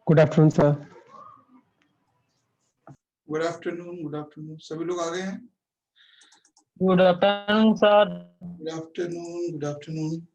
Good afternoon sir. Good afternoon सभी लोग आ गए हैं। Good afternoon sir. Good afternoon.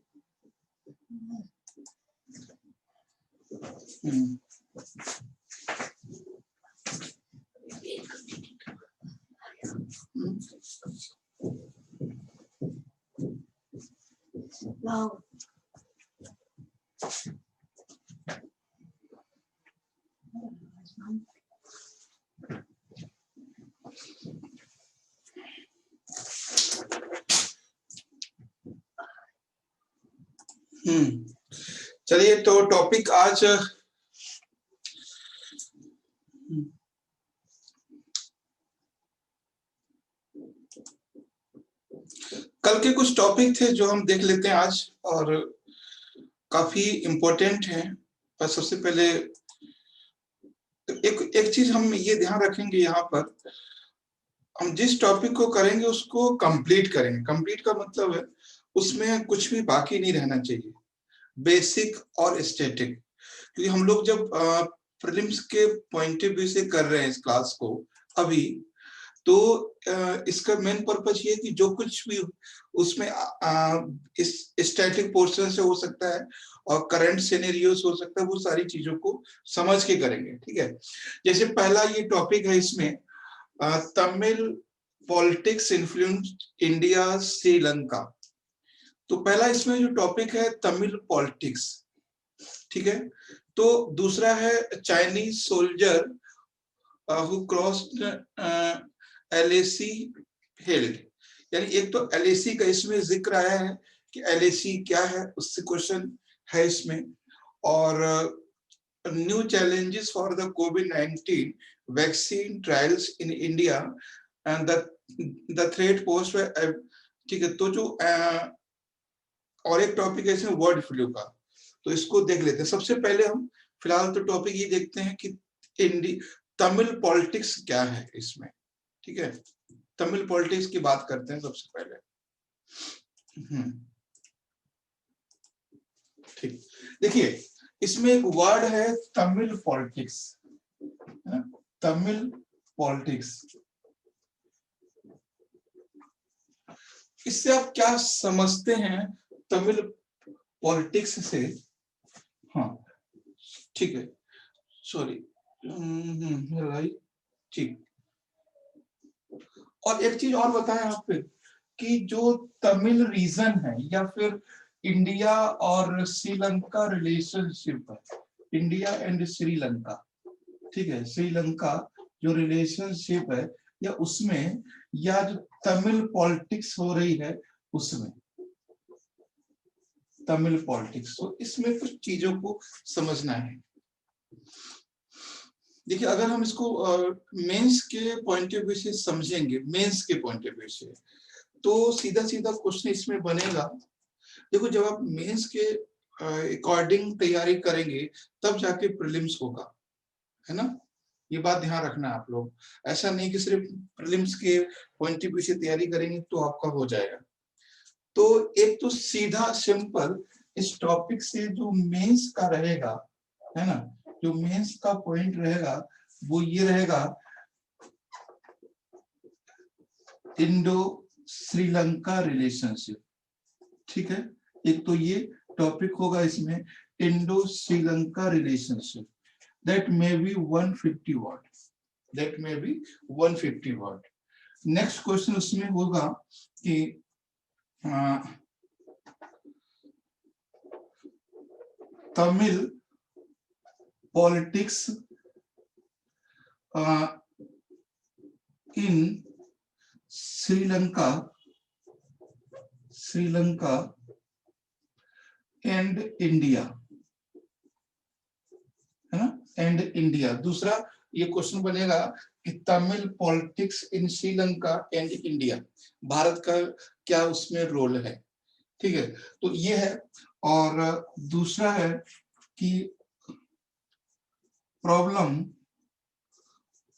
चलिए, तो टॉपिक आज कल के कुछ टॉपिक थे जो हम देख लेते हैं आज, और काफी इम्पोर्टेंट हैं। पर सबसे पहले एक चीज हम ये ध्यान रखेंगे, यहाँ पर हम जिस टॉपिक को करेंगे उसको कंप्लीट करेंगे। कंप्लीट का मतलब है उसमें कुछ भी बाकी नहीं रहना चाहिए, बेसिक और स्टैटिक। क्योंकि हम लोग जब प्रीलिम्स के पॉइंट ऑफ व्यू से कर रहे हैं इस क्लास को अभी, तो इसका मेन पर्पस ये है कि जो कुछ भी उसमें इस स्टैटिक पोर्शन से हो सकता है और करंट सिनेरियोस हो सकता है, वो सारी चीजों को समझ के करेंगे। ठीक है, जैसे पहला ये टॉपिक है, इसमें Tamil politics influence India Sri Lanka. तो पहला इसमें जो टॉपिक है तमिल पॉलिटिक्स, ठीक है। तो दूसरा है Chinese soldier who crossed LAC held. यानी एक तो LAC का इसमें जिक्र आया है कि LAC क्या है, उससे क्वेश्चन है इसमें। और new challenges for the covid vaccine trials in India and the threat post. ठीक है, तो जो और एक टॉपिक है इसमें वर्ड फ्लू का, तो इसको देख लेते हैं। सबसे पहले हम फिलहाल तो टॉपिक ये देखते हैं कि तमिल पॉलिटिक्स क्या है इसमें। ठीक है, तमिल पॉलिटिक्स की बात करते हैं सबसे पहले। ठीक, देखिए इसमें एक वर्ड है तमिल पॉलिटिक्स, तमिल पॉलिटिक्स। इससे आप क्या समझते हैं तमिल पॉलिटिक्स से? हाँ ठीक है, सॉरी, राइट, ठीक। और एक चीज और बताएं आप पे कि जो तमिल रीजन है या फिर इंडिया और श्रीलंका रिलेशनशिप है, इंडिया एंड श्रीलंका, ठीक है, श्रीलंका जो रिलेशनशिप है या उसमें, या जो तमिल पॉलिटिक्स हो रही है उसमें, तमिल पॉलिटिक्स, तो इसमें कुछ चीजों को समझना है। देखिए, अगर हम इसको मेंस के पॉइंट ऑफ व्यू से समझेंगे, मेंस के पॉइंट ऑफ व्यू से, तो सीधा सीधा क्वेश्चन इसमें बनेगा। देखो, जब आप मेंस के अकॉर्डिंग तैयारी करेंगे तब जाके प्रीलिम्स होगा, है ना। ये बात ध्यान रखना आप लोग। ऐसा नहीं कि सिर्फ प्रीलिम्स के पॉइंट ऑफ व्यू से तैयारी करेंगे तो आपका हो जाएगा। तो एक तो सीधा सिंपल इस टॉपिक से जो मेंस का रहेगा, है ना, जो मेंस का पॉइंट रहेगा वो ये रहेगा, इंडो श्रीलंका रिलेशनशिप। ठीक है, एक तो ये टॉपिक होगा इसमें, Indo Sri Lanka relationship. That may be 150 word, that may be 150 word. Next question उसमें होगा कि Tamil politics in Sri Lanka and India, है ना, एंड इंडिया। दूसरा ये क्वेश्चन बनेगा कि Tamil politics in Sri Lanka and India, Bharat का क्या उसमें रोल है। ठीक है, तो ये है। और दूसरा है कि प्रॉब्लम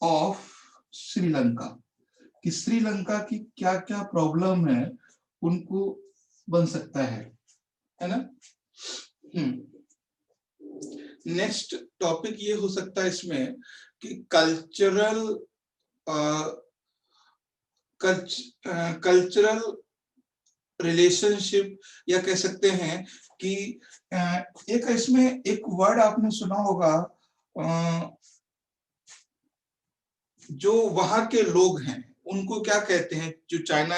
ऑफ श्रीलंका, कि श्रीलंका की क्या क्या प्रॉब्लम है उनको बन सकता है ना। नेक्स्ट टॉपिक ये हो सकता है इसमें कि कल्चरल रिलेशनशिप, या कह सकते हैं कि एक इसमें एक वर्ड आपने सुना होगा, जो वहां के लोग हैं उनको क्या कहते हैं, जो चाइना,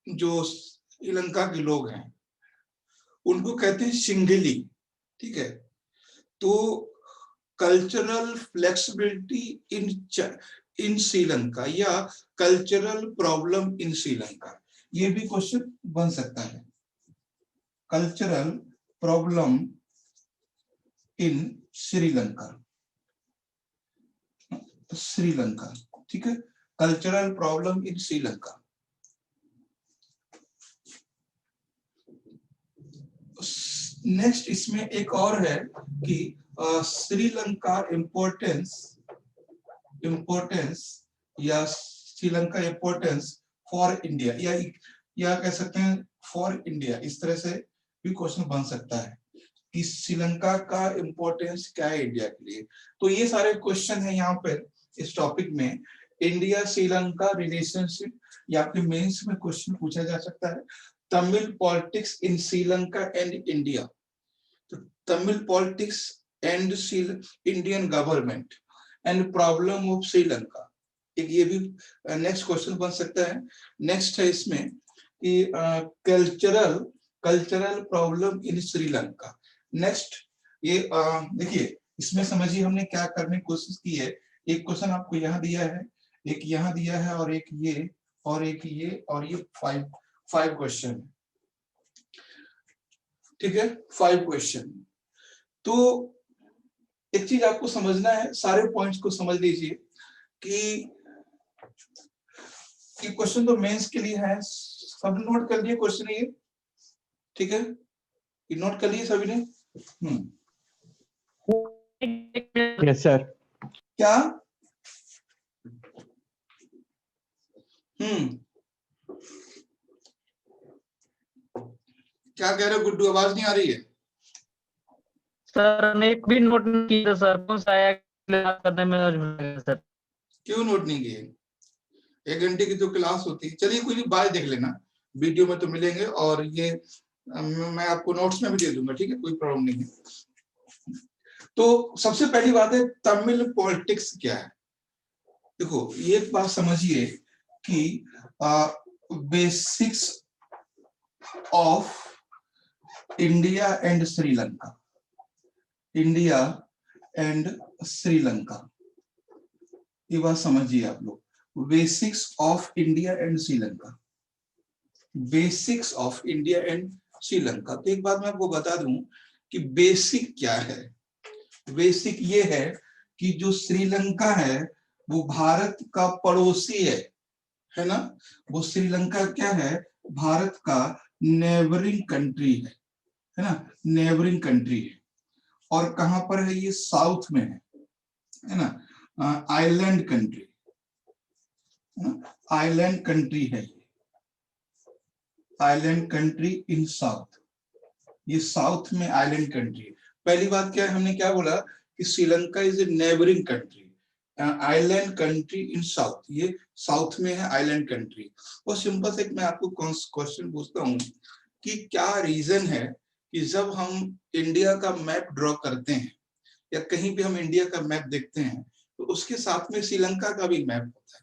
जो श्रीलंका के लोग हैं उनको कहते हैं सिंघली, ठीक है। तो कल्चरल फ्लेक्सिबिलिटी इन श्रीलंका या कल्चरल प्रॉब्लम इन श्रीलंका, ये भी क्वेश्चन बन सकता है। Cultural problem in Sri Lanka, Sri Lanka, ठीक है, cultural problem in Sri Lanka. Next इसमें एक और है कि श्रीलंका इम्पोर्टेंस या श्रीलंका इम्पोर्टेंस फॉर इंडिया, या कह सकते हैं फॉर इंडिया, इस तरह से भी क्वेश्चन बन सकता है कि श्रीलंका का इम्पोर्टेंस क्या है इंडिया के लिए। तो ये सारे क्वेश्चन है यहाँ पर इस टॉपिक में। इंडिया श्रीलंका रिलेशनशिप, या आपके मेंस में क्वेश्चन पूछा जा सकता है। Tamil politics in Sri Lanka and India, तो Tamil politics and Indian government and problem of Sri Lanka, एक ये भी नेक्स्ट क्वेश्चन बन सकता है। नेक्स्ट है इसमें कि cultural problem in Sri Lanka. Next ये देखिए, इसमें समझिए हमने क्या करने की कोशिश की है। एक क्वेश्चन आपको यहाँ दिया है, एक यहाँ दिया है, और एक ये, और एक ये, और ये फाइव क्वेश्चन, ठीक है, 5 क्वेश्चन। तो एक चीज आपको समझना है, सारे पॉइंट्स को समझ लीजिए कि ये क्वेश्चन तो मेंस के लिए है। सब नोट कर लिए क्वेश्चन ये, ठीक है, ये नोट कर लिए सभी ने? Yes sir. क्या? क्या कह रहे हो गुड्डू, आवाज नहीं आ रही है? सर ने एक भी नोट नहीं किया सर, कौन सा आया करने में सर। क्यों नोट नहीं किए? 1 घंटे की जो क्लास होती है, चलिए कोई नहीं, बाद देख लेना, वीडियो में तो मिलेंगे, और ये मैं आपको नोट्स में भी दे दूंगा, ठीक है, कोई प्रॉब्लम नहीं है। तो सबसे पहली बात है, तमिल पॉलिटिक्स क्या है। देखो, ये एक बात समझिए कि basics of India and Sri Lanka, India and Sri Lanka, ये बात समझिए आप लोग। Basics of India and Sri Lanka, basics of India and Sri Lanka. तो एक बात मैं आपको बता दूं कि बेसिक क्या है। बेसिक ये है कि जो श्रीलंका है वो भारत का पड़ोसी है ना। वो श्रीलंका क्या है, भारत का नेबरिंग कंट्री है ना, नेबरिंग कंट्री है। और कहां पर है ये, साउथ में है ना, आइलैंड कंट्री, आइलैंड कंट्री है ये, आइलैंड कंट्री इन साउथ, ये साउथ में आइलैंड कंट्री है। पहली बात क्या है, हमने क्या बोला कि Sri Lanka is a neighbouring country, island country in south, ये साउथ में है आइलैंड कंट्री। और सिंपल से मैं आपको क्वेश्चन पूछता हूँ कि क्या रीजन है कि जब हम इंडिया का मैप ड्रॉ करते हैं या कहीं भी हम इंडिया का मैप देखते हैं तो उसके साथ में श्रीलंका का भी मैप होता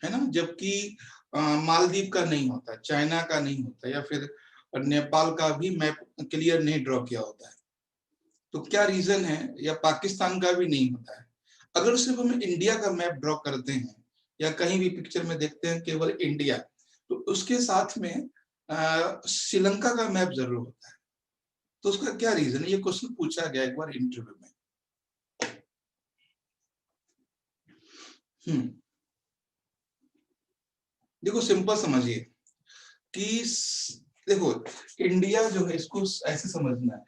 है ना, जबकि मालदीव का नहीं होता, चाइना का नहीं होता, या फिर नेपाल का भी मैप क्लियर नहीं ड्रॉ किया होता है। तो क्या रीजन है, या पाकिस्तान का भी नहीं होता है। अगर सिर्फ हम इंडिया का मैप ड्रॉ करते हैं या कहीं भी पिक्चर में देखते हैं केवल इंडिया, तो उसके साथ में श्रीलंका का मैप जरूर होता है। तो उसका क्या रीजन है, ये क्वेश्चन पूछा गया एक बार इंटरव्यू में। देखो सिंपल समझिए कि देखो इंडिया जो है इसको ऐसे समझना है,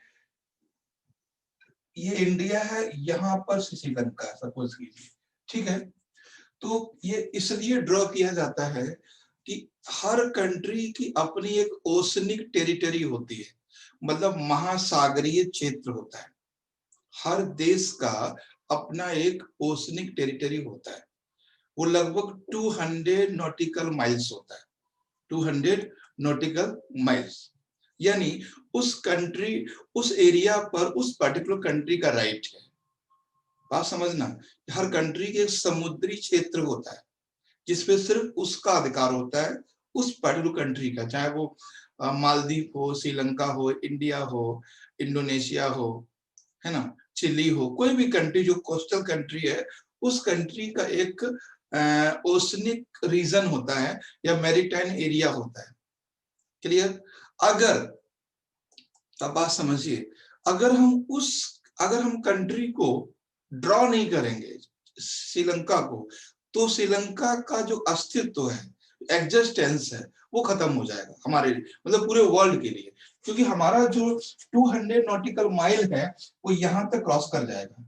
ये इंडिया है, यहाँ पर श्रीलंका सपोज कीजिए, ठीक है। तो ये इसलिए ड्रॉ किया जाता है कि हर कंट्री की अपनी एक ओशनिक टेरिटरी होती है, मतलब महासागरीय क्षेत्र होता है। हर देश का अपना एक ओशनिक टेरिटरी होता है, वो लगभग 200 नॉटिकल माइल्स होता है, 200 नॉटिकल माइल्स, यानी उस कंट्री, उस एरिया पर उस पर्टिकुलर कंट्री का राइट है। बात समझना, हर कंट्री के समुद्री क्षेत्र होता है जिसपे सिर्फ उसका अधिकार होता है, उस पर्टिकुलर कंट्री का, चाहे वो मालदीव हो, श्रीलंका हो, इंडिया हो, इंडोनेशिया हो, है ना, चिली हो, कोई भी कंट्री जो कोस्टल कंट्री है, उस कंट्री का एक ओशनिक रीजन होता है या मैरीटाइम एरिया होता है। क्लियर? अगर, अब बात समझिए, अगर हम कंट्री को ड्रॉ नहीं करेंगे, श्रीलंका को, तो श्रीलंका का जो अस्तित्व है, एग्जिस्टेंस है, वो खत्म हो जाएगा हमारे लिए, मतलब पूरे वर्ल्ड के लिए, क्योंकि हमारा जो 200 नॉटिकल माइल है वो यहां तक क्रॉस कर जाएगा,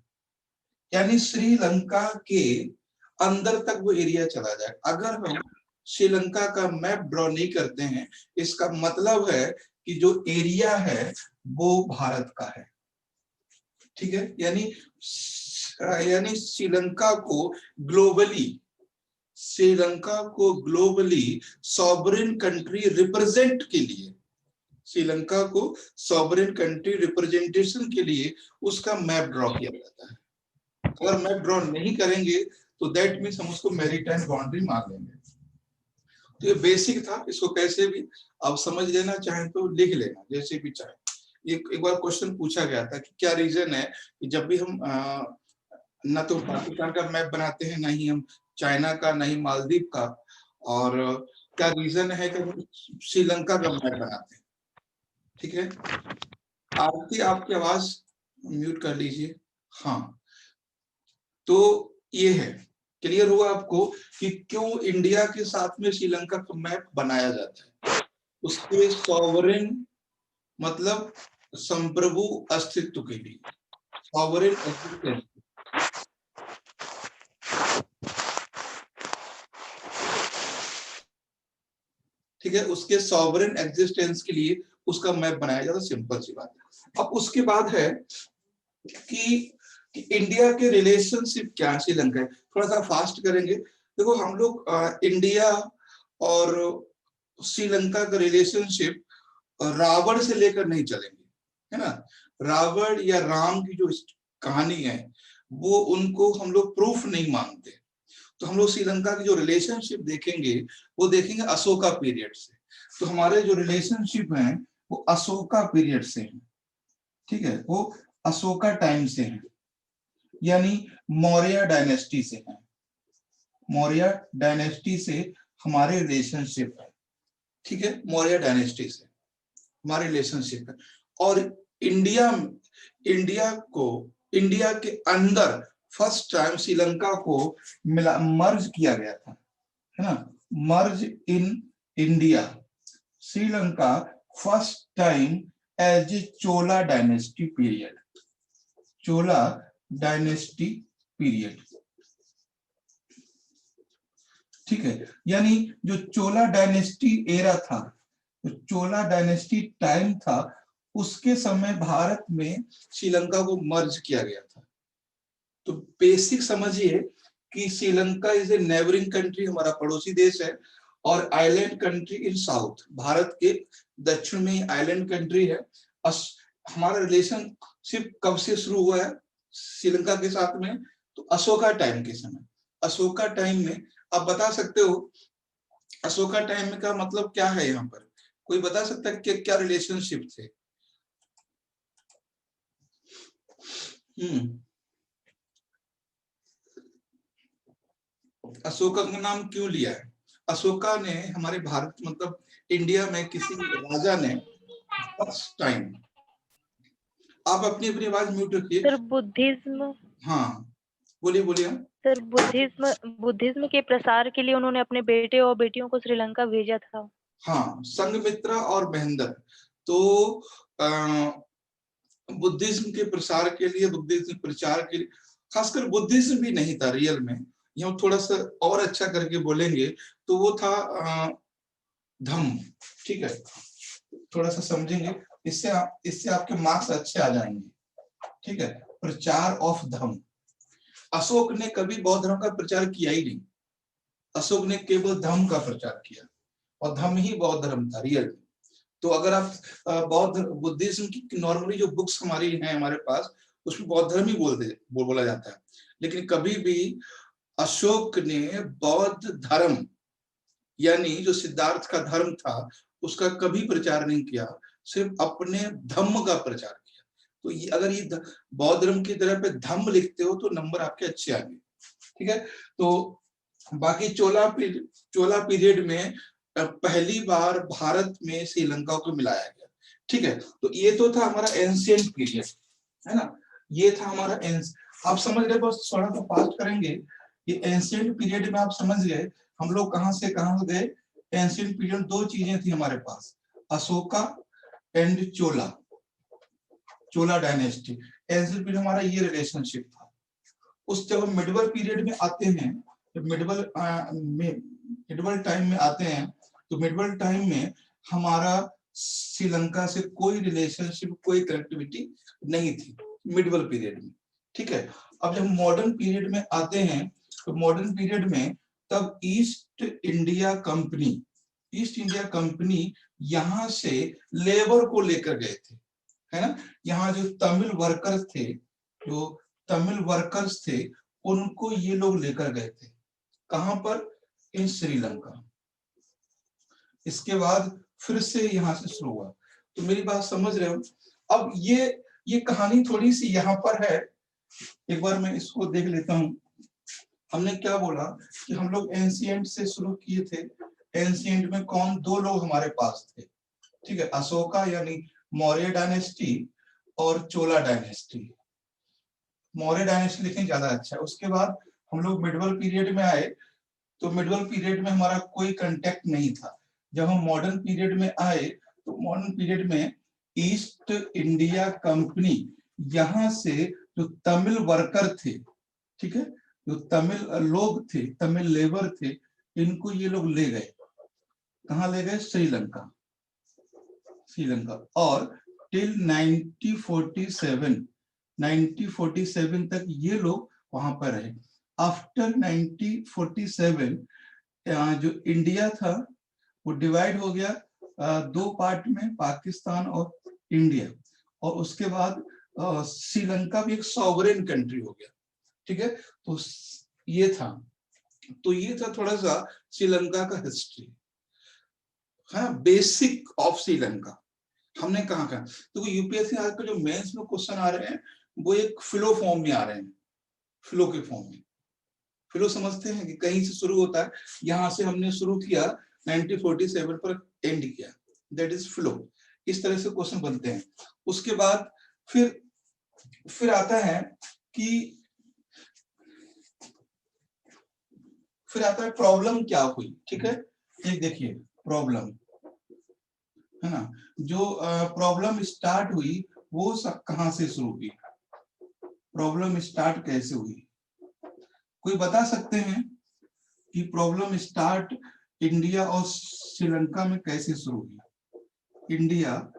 यानी श्रीलंका के अंदर तक वो एरिया चला जाएगा। अगर हम श्रीलंका का मैप ड्रॉ नहीं करते हैं, इसका मतलब है कि जो एरिया है वो भारत का है, ठीक है, यानी श्रीलंका को ग्लोबली सॉवरेन कंट्री रिप्रेजेंट के लिए, श्रीलंका को सॉवरेन कंट्री रिप्रेजेंटेशन के लिए उसका मैप ड्रॉ किया जाता है। अगर मैप ड्रॉ नहीं करेंगे तो दैट मीन्स हम उसको मैरीटाइम बाउंड्री मान लेंगे। तो ये बेसिक था, इसको कैसे भी आप समझ लेना, चाहें तो लिख लेना, जैसे भी चाहे। एक बार क्वेश्चन पूछा गया था कि क्या रीजन है कि जब भी हम ना तो पाकिस्तान का मैप बनाते हैं, ना ही हम चाइना का, ना ही मालदीव का, और क्या रीजन है कि हम श्रीलंका का मैप बनाते हैं? ठीक है, आरती आपकी आवाज म्यूट कर लीजिए। हाँ, तो ये है, क्लियर हुआ आपको कि क्यों इंडिया के साथ में श्रीलंका का मैप बनाया जाता है? उसके सॉवरेन मतलब संप्रभु अस्तित्व के लिए, सॉवरेन एग्जिस्टेंस, ठीक है, उसके सॉवरेन एग्जिस्टेंस के लिए उसका मैप बनाया जाता है, सिंपल सी बात है। अब उसके बाद है कि इंडिया के रिलेशनशिप क्या है श्रीलंका, थोड़ा सा फास्ट करेंगे। देखो हम लोग इंडिया और श्रीलंका का रिलेशनशिप रावण से लेकर नहीं चलेंगे, है ना। रावण या राम की जो कहानी है वो, उनको हम लोग प्रूफ नहीं मानते, तो हम लोग श्रीलंका की जो रिलेशनशिप देखेंगे वो देखेंगे अशोका पीरियड से। तो हमारे जो रिलेशनशिप हैं वो अशोका पीरियड से हैं, ठीक है, वो अशोका टाइम से हैं, यानी मौर्य डायनेस्टी से हैं, मौर्य डायनेस्टी से हमारे रिलेशनशिप है, ठीक है, मौर्य डायनेस्टी से हमारे रिलेशनशिप है। और इंडिया के अंदर फर्स्ट टाइम श्रीलंका को मर्ज किया गया था, है ना, merge in India Sri Lanka first time as a Chola dynasty period, Chola dynasty period, ठीक है, यानी जो चोला डायनेस्टी एरा था, जो चोला डायनेस्टी टाइम था, उसके समय भारत में श्रीलंका को मर्ज किया गया था। तो बेसिक समझिए कि Sri Lanka is a neighbouring country, हमारा पड़ोसी देश है, और island country in south, Bharat के दक्षिण में आइलैंड कंट्री है। हमारा रिलेशनशिप कब से शुरू हुआ है श्रीलंका के साथ में? तो अशोका टाइम के समय, अशोका टाइम में आप बता सकते हो अशोका टाइम में का मतलब क्या है? यहाँ पर कोई बता सकता है कि क्या रिलेशनशिप थे? अशोका का नाम क्यों लिया है? अशोका ने हमारे भारत मतलब इंडिया में किसी राजा ने फर्स्ट टाइम, आप अपनी आवाज म्यूट रखिए। सर बुद्धिज्म, हाँ बोलिए बोलिए। सर बुद्धिज्म के प्रसार के लिए उन्होंने अपने बेटे और बेटियों को श्रीलंका भेजा था। हाँ, संघमित्रा और महेंद्र। तो बुद्धिज्म के प्रसार के लिए, बुद्धिज्म प्रचार के लिए, खासकर बुद्धिज्म भी नहीं था रियल में, यहाँ थोड़ा सा और अच्छा करके बोलेंगे तो वो था धम्म, ठीक है, थोड़ा सा समझेंगे, इससे आपके मार्क्स अच्छे आ जाएंगे, ठीक है। प्रचार ऑफ धम्म। अशोक ने कभी बौद्ध धर्म का प्रचार किया ही नहीं, अशोक ने केवल धम्म का प्रचार किया और धम्म ही बौद्ध धर्म था रियल। तो अगर आप बौद्ध बुद्धिज्म की नॉर्मली जो बुक्स हमारी हैं हमारे पास, उसमें बौद्ध धर्म ही बोला जाता है, लेकिन कभी भी अशोक ने बौद्ध धर्म यानी जो सिद्धार्थ का धर्म था उसका कभी प्रचार नहीं किया, सिर्फ अपने धम्म का प्रचार किया। तो ये अगर ये बौद्ध धर्म की तरह पे धम्म लिखते हो तो नंबर आपके अच्छे आएंगे, ठीक है। तो बाकी चोला पीरियड में पहली बार भारत में श्रीलंका को मिलाया गया, ठीक है। तो ये तो था हमारा एंशिएंट पीरियड, है ना, ये था हमारा आप समझ रहे, बस थोड़ा सा फास्ट करेंगे। ये एंशिएंट पीरियड में आप समझ गए हम लोग कहां से कहां गए। एंशिएंट पीरियड दो चीजें थी हमारे पास, Ashoka and Chola dynasty. Ancient period हमारा ये रिलेशनशिप था। उस जब मिडवल पीरियड में आते हैं, जब मिडवल टाइम में आते हैं, तो मिडवल टाइम में हमारा श्रीलंका से कोई रिलेशनशिप, कोई कनेक्टिविटी नहीं थी मिडवल पीरियड में, ठीक है। अब जब मॉडर्न पीरियड में आते हैं, तो मॉडर्न पीरियड में तब ईस्ट इंडिया कंपनी यहां से लेबर को लेकर गए थे, है ना। यहाँ जो तमिल वर्कर्स थे उनको ये लोग लेकर गए थे, कहां पर, इन श्रीलंका। इसके बाद फिर से यहां से शुरू हुआ। तो मेरी बात समझ रहे हो। अब ये कहानी थोड़ी सी यहाँ पर है, एक बार मैं इसको देख लेता हूं। हमने क्या बोला कि हम लोग एंशिएंट से शुरू किए थे। एंशिएंट में दो लोग हमारे पास थे, ठीक है, अशोका यानी मौर्य डायनेस्टी और चोला डायनेस्टी। मौर्य डायनेस्टी लिखें ज्यादा अच्छा है। उसके बाद हम लोग मिडवल पीरियड में आए, तो मिडवल पीरियड में हमारा कोई कांटेक्ट नहीं था। जब हम मॉडर्न पीरियड में आए, तो मॉडर्न पीरियड में ईस्ट इंडिया कंपनी यहां से जो तमिल वर्कर थे, ठीक है, जो तमिल लोग थे, तमिल लेबर थे, इनको ये लोग ले गए, कहां ले गए, श्रीलंका। और टिल 1947 तक ये लोग वहां पर रहे। आफ्टर 1947 जो इंडिया था वो डिवाइड हो गया दो पार्ट में, पाकिस्तान और इंडिया। और उसके बाद श्रीलंका भी एक सॉवरेन कंट्री हो गया, ठीक है। तो ये था थोड़ा सा श्रीलंका का हिस्ट्री, है, बेसिक ऑफ श्रीलंका। हमने कहा तो यूपीएससी आजकल जो मेंस में क्वेश्चन आ रहे हैं वो एक फ्लो फॉर्म में आ रहे हैं, फ्लो के फॉर्म में। फ्लो समझते हैं कि कहीं से शुरू होता है, यहां से हमने शुरू किया 1947 पर एंड किया, दैट इज फ्लो। इस तरह से क्वेश्चन बनते हैं। उसके बाद फिर आता है कि प्रॉब्लम क्या हुई, ठीक है। एक देखिए प्रॉब्लम, है ना, जो प्रॉब्लम स्टार्ट हुई वो सब कहां से शुरू हुई, प्रॉब्लम स्टार्ट कैसे हुई, कोई बता सकते हैं कि प्रॉब्लम स्टार्ट इंडिया और श्रीलंका में कैसे शुरू हुई, इंडिया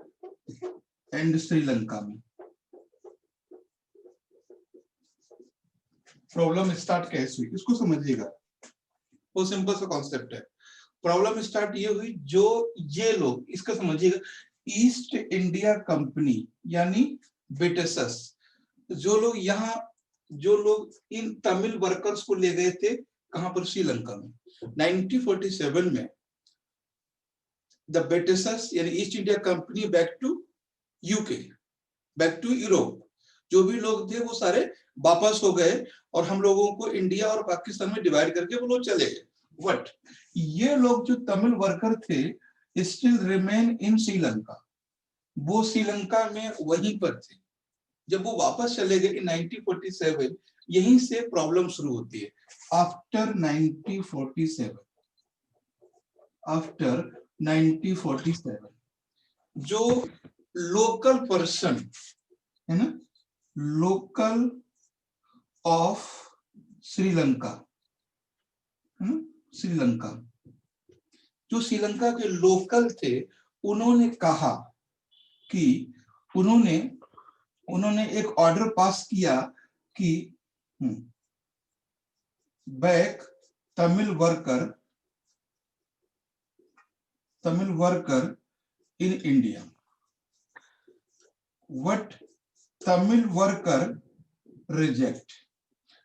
एंड श्रीलंका में प्रॉब्लम स्टार्ट कैसे हुई, इसको समझिएगा। वो सिंपल सा कॉन्सेप्ट है। प्रॉब्लम स्टार्ट ये हुई, जो ये लोग, इसका समझिएगा, ईस्ट इंडिया कंपनी यानी ब्रिटिशर्स, जो लोग इन तमिल वर्कर्स को ले गए थे, कहां पर, श्रीलंका में। 1947 में द ब्रिटिशर्स यानी East India company back to UK, back to Europe, जो भी लोग थे वो सारे वापस हो गए और हम लोगों को इंडिया और पाकिस्तान में डिवाइड करके वो लोग चले गए। बट ये लोग जो तमिल वर्कर थे स्टिल रिमेन इन श्रीलंका, वो श्रीलंका में वहीं पर थे। जब वो वापस चले गए इन 1947, यहीं से प्रॉब्लम शुरू होती है। आफ्टर 1947 जो लोकल पर्सन है ना, लोकल ऑफ श्रीलंका, जो श्रीलंका के लोकल थे, उन्होंने कहा कि उन्होंने एक ऑर्डर पास किया कि back Tamil worker in India, what Tamil worker reject,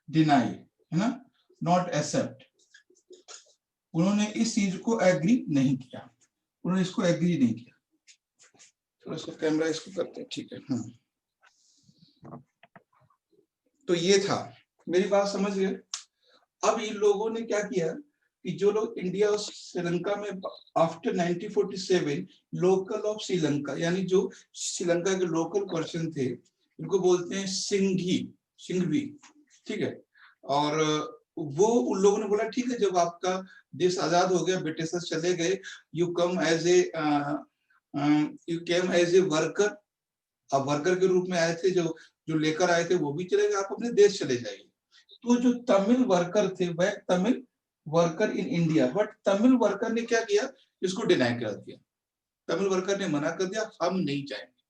deny, है ना, नॉट एक्सेप्ट। उन्होंने इस चीज को एग्री नहीं किया, उन्होंने इसको एग्री नहीं किया। थोड़ा सा कैमरा इसको करते हैं, ठीक है। तो ये था, मेरी बात समझ गए। अब इन लोगों ने क्या किया कि जो लोग इंडिया और श्रीलंका में आफ्टर 1947 लोकल ऑफ श्रीलंका, यानी जो श्रीलंका के लोकल पर्सन थे, इनको बोलते हैं सिंघवी, ठीक है। और वो उन लोगों ने बोला ठीक है, जब आपका देश आजाद हो गया, ब्रिटिशर्स चले गए, you came as a worker, आप वर्कर के रूप में आए थे, जो लेकर आए थे वो भी चले गए, आप अपने देश चले जाइए। तो जो तमिल वर्कर थे वह Tamil worker in India, but Tamil worker ने क्या किया, इसको डिनाई कर दिया। तमिल वर्कर ने मना कर दिया, हम नहीं जाएंगे।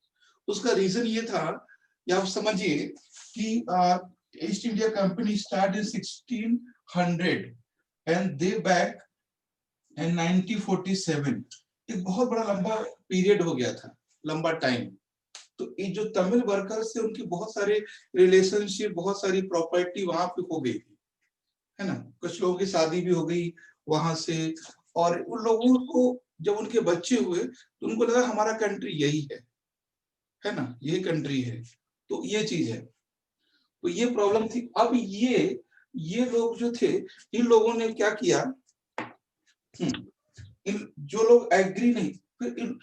उसका रीजन ये था, या आप समझिए कि east India company start in 1600 and they back in 1947। एक बहुत बड़ा लंबा पीरियड हो गया था, लंबा टाइम। तो ये जो तमिल वर्कर्स थे उनकी बहुत सारे रिलेशनशिप, बहुत सारी प्रॉपर्टी वहां पे हो गई थी, है ना। कुछ लोगों की शादी भी हो गई वहां से, और उन लोगों को जब उनके बच्चे हुए तो उनको लगा हमारा कंट्री यही है ना, यही कंट्री है। तो ये चीज है, तो ये प्रॉब्लम थी। अब ये लोग जो थे, इन लोगों ने क्या किया, जो लोग एग्री नहीं, फिर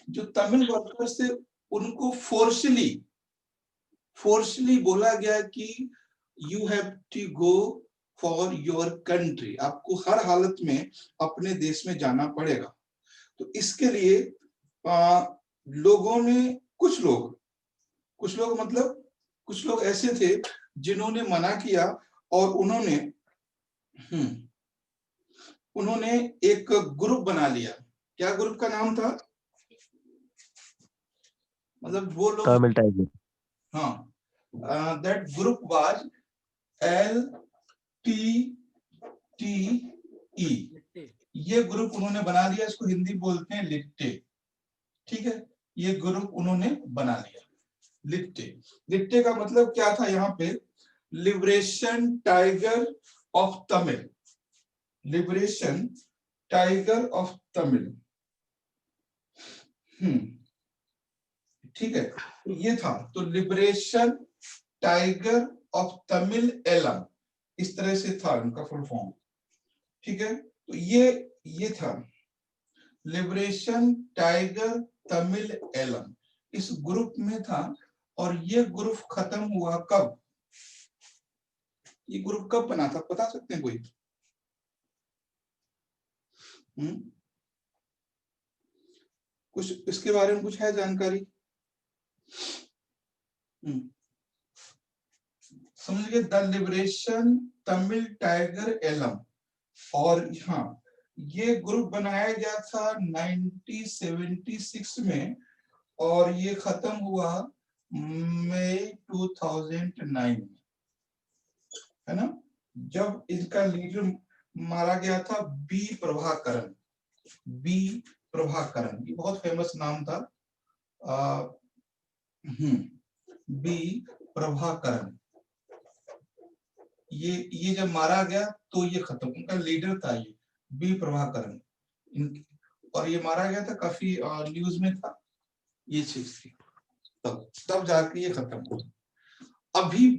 जो तमिल वर्कर्स थे उनको फोर्सली बोला गया कि you have to go for your country, आपको हर हालत में अपने देश में जाना पड़ेगा। तो इसके लिए लोगों ने, कुछ लोग मतलब कुछ लोग ऐसे थे जिन्होंने मना किया, और उन्होंने एक ग्रुप बना लिया। क्या ग्रुप का नाम था, मतलब वो लोग, तमिल टाइगर, हाँ, दैट ग्रुप वाज LTTE। ये ग्रुप उन्होंने बना लिया, इसको हिंदी बोलते हैं लिट्टे, ठीक है। ये ग्रुप उन्होंने बना लिया, लिट्टे का मतलब क्या था, यहाँ पे liberation tiger of Tamil, liberation tiger of Tamil, ठीक है। तो ये था, तो liberation tiger of Tamil Eelam, इस तरह से था उनका फुल फॉर्म, ठीक है। तो ये था लिबरेशन टाइगर तमिल एलम, इस ग्रुप में था। और ये ग्रुप खत्म हुआ कब, ये ग्रुप कब बना था, बता सकते हैं कोई? कुछ इसके बारे में कुछ है जानकारी? समझ गए, the liberation Tamil tiger Eelam. और हाँ, ये ग्रुप बनाया गया था 1976 में, और ये खत्म हुआ मई 2009 में, है ना, जब इनका लीडर मारा गया था बी प्रभाकरन। ये बहुत फेमस नाम था, बी प्रभाकरन। ये जब मारा गया तो ये खत्म, उनका लीडर था ये बी प्रभाकरन, और ये मारा गया था, काफी न्यूज में था ये चीज थी, तब जाके ये खत्म हुआ। अभी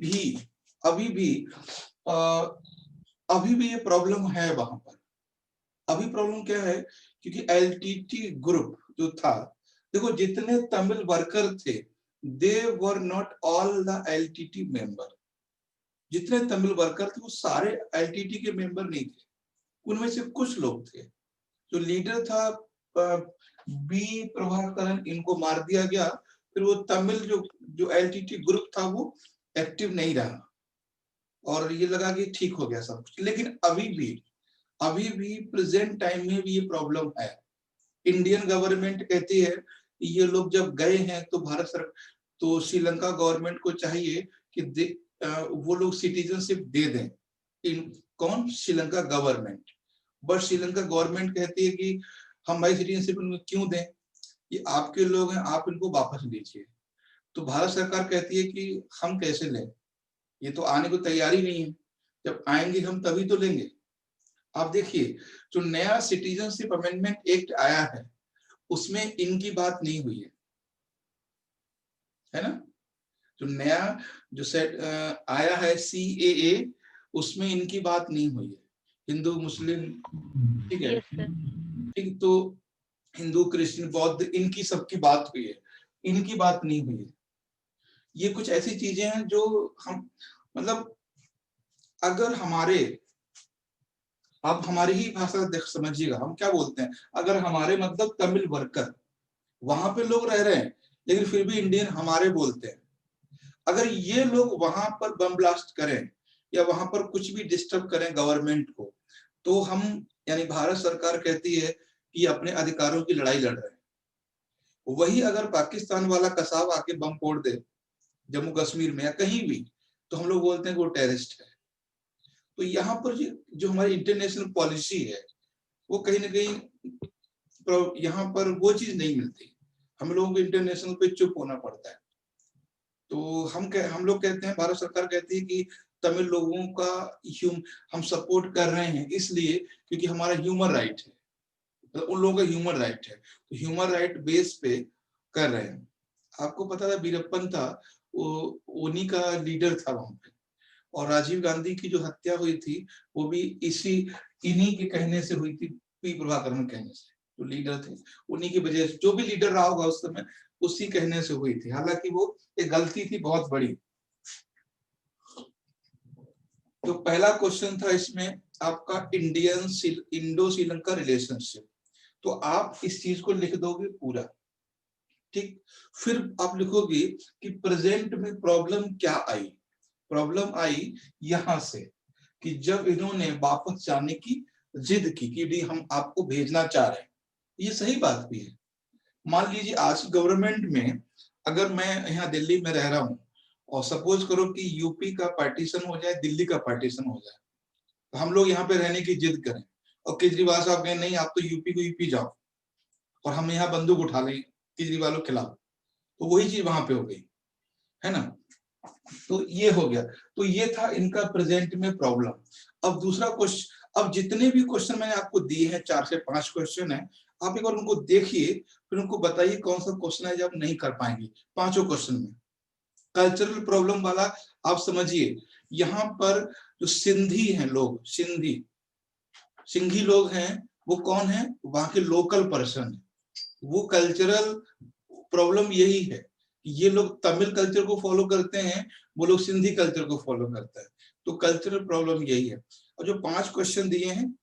भी ये प्रॉब्लम है वहां पर। अभी प्रॉब्लम क्या है, क्योंकि एलटीटी ग्रुप जो था, देखो जितने तमिल वर्कर थे, they were not all the LTT member. जितने तमिल वर्कर थे वो सारे एलटीटी के मेंबर नहीं थे, उनमें से कुछ लोग थे। जो लीडर था बी प्रभाकरन, इनको मार दिया गया, फिर वो तमिल जो एलटीटी ग्रुप था वो एक्टिव नहीं रहा, और ये लगा कि ठीक हो गया सब कुछ। लेकिन अभी भी प्रेजेंट टाइम में भी ये प्रॉब्लम है। इंडियन गवर्नमेंट कहती है ये लोग जब गए हैं तो भारत सरकार, तो श्रीलंका गवर्नमेंट को चाहिए कि वो लोग सिटीजनशिप दे दें। कौन? Sri Lanka government. But Sri Lanka government कहती है कि हम भाई सिटीजनशिप उनको क्यों दें, ये आपके लोग हैं, आप इनको वापस लीजिए। तो भारत सरकार कहती है कि हम कैसे लें, ये तो आने को तैयार ही नहीं है, जब आएंगे हम तभी तो लेंगे। आप देखिए जो नया सिटीजनशिप अमेंडमेंट एक्ट आया है उसमें इनकी बात नहीं हुई है ना। जो नया जो सेट आया है CAA, उसमें इनकी बात नहीं हुई है, हिंदू मुस्लिम, ठीक है, ठीक, तो हिंदू क्रिश्चियन बौद्ध इनकी सबकी बात हुई है, इनकी बात नहीं हुई है। ये कुछ ऐसी चीजें हैं जो हम मतलब अगर हमारे, आप हमारी ही भाषा देख समझिएगा, हम क्या बोलते हैं, अगर हमारे मतलब तमिल वर्कर वहां पे लोग रह रहे हैं लेकिन फिर भी इंडियन हमारे बोलते हैं, अगर ये लोग वहां पर बम ब्लास्ट करें या वहां पर कुछ भी डिस्टर्ब करें गवर्नमेंट को, तो हम यानी भारत सरकार कहती है कि अपने अधिकारों की लड़ाई लड़ रहे हैं। वही अगर पाकिस्तान वाला कसाब आके बम फोड़ दे जम्मू कश्मीर में या कहीं भी, तो हम लोग बोलते हैं कि वो टेररिस्ट है। तो यहाँ पर जो हमारी इंटरनेशनल पॉलिसी है वो कहीं ना कहीं यहाँ पर वो चीज नहीं मिलती, हम लोगों को इंटरनेशनल पे चुप होना पड़ता है। तो हम लोग कहते हैं, भारत सरकार कहती है कि तमिल लोगों का हम सपोर्ट कर रहे हैं इसलिए क्योंकि हमारा ह्यूमन राइट है, मतलब उन लोगों का ह्यूमन राइट है, तो ह्यूमन राइट बेस पे कर रहे हैं। आपको पता था वीरप्पन था, वो उन्हीं का लीडर था वहां पे, और राजीव गांधी की जो हत्या हुई थी वो भी इन्हीं के कहने से हुई थी, पी प्रभाकरन कहने से, जो लीडर थे उन्हीं की वजह से, जो भी लीडर रहा होगा उस समय उसी कहने से हुई थी, हालांकि वो एक गलती थी बहुत बड़ी। तो पहला क्वेश्चन था इसमें आपका इंडो श्रीलंका रिलेशनशिप, तो आप इस चीज को लिख दोगे पूरा, ठीक। फिर आप लिखोगे कि प्रेजेंट में प्रॉब्लम क्या आई। प्रॉब्लम आई यहां से कि जब इन्होंने वापस जाने की जिद की कि हम आपको भेजना चाह रहे हैं, ये सही बात भी है। मान लीजिए आज गवर्नमेंट में अगर मैं यहाँ दिल्ली में रह रहा हूँ और सपोज करो कि यूपी का पार्टीशन हो जाए, दिल्ली का पार्टीशन हो जाए, तो हम लोग यहाँ पे रहने की जिद करें और केजरीवाल साहब कहें नहीं आप तो यूपी को यूपी जाओ, और हम यहाँ बंदूक उठा लें केजरीवाल के खिलाफ, तो वही चीज वहां पे हो गई है ना। तो ये हो गया, तो ये था इनका प्रेजेंट में प्रॉब्लम। अब दूसरा क्वेश्चन, अब जितने भी क्वेश्चन मैंने आपको दिए हैं 4 से 5 क्वेश्चन है, आप एक बार उनको देखिए, फिर उनको बताइए कौन सा क्वेश्चन है जो आप नहीं कर पाएंगे पांचों क्वेश्चन में। कल्चरल प्रॉब्लम वाला आप समझिए, यहाँ पर जो सिंधी हैं लोग, सिंधी लोग हैं, वो कौन है, वहां के लोकल पर्सन, वो कल्चरल प्रॉब्लम यही है, ये लोग तमिल कल्चर को फॉलो करते हैं, वो लोग सिंधी कल्चर को फॉलो करते हैं, तो कल्चरल प्रॉब्लम यही है। और जो 5 क्वेश्चन दिए हैं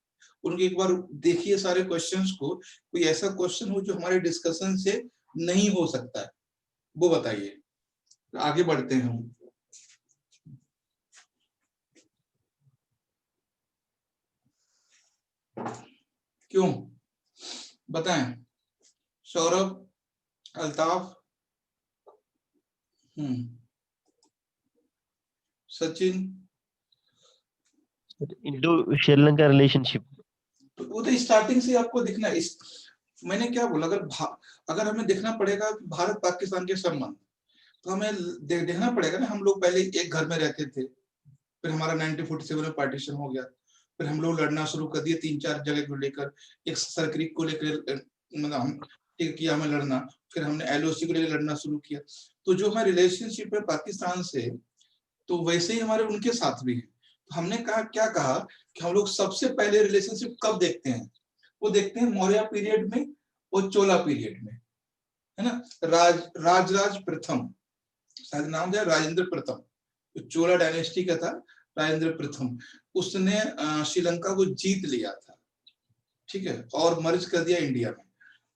उनके एक बार देखिए सारे क्वेश्चंस को, कोई ऐसा क्वेश्चन हो जो हमारे डिस्कशन से नहीं हो सकता है वो बताइए, आगे बढ़ते हैं हम। क्यों बताएं, सौरभ, अल्ताफ, सचिन। इंडो श्रीलंका रिलेशनशिप, तो वो तो स्टार्टिंग से आपको दिखना, इस मैंने क्या बोला, अगर हमें देखना पड़ेगा भारत पाकिस्तान के संबंध, तो हमें देखना पड़ेगा ना, हम लोग पहले एक घर में रहते थे, फिर हमारा 1947 में पार्टीशन हो गया, फिर हम लोग लड़ना शुरू कर दिए 3-4 जगह को लेकर, एक सरक्रिक को लेकर मतलब हम किया हमें लड़ना, फिर हमने LOC को लेकर लड़ना शुरू किया। तो जो हमारे रिलेशनशिप है पाकिस्तान से, तो वैसे ही हमारे उनके साथ भी है। तो हमने क्या कहा कि हम लोग सबसे पहले रिलेशनशिप कब देखते हैं, वो देखते हैं मौर्य पीरियड में और चोला पीरियड में, है ना। राजराज प्रथम, शायद नाम है राजेंद्र प्रथम, जो चोला डायनेस्टी का था, राजेंद्र प्रथम, उसने श्रीलंका को जीत लिया था, ठीक है, और मर्ज कर दिया इंडिया में।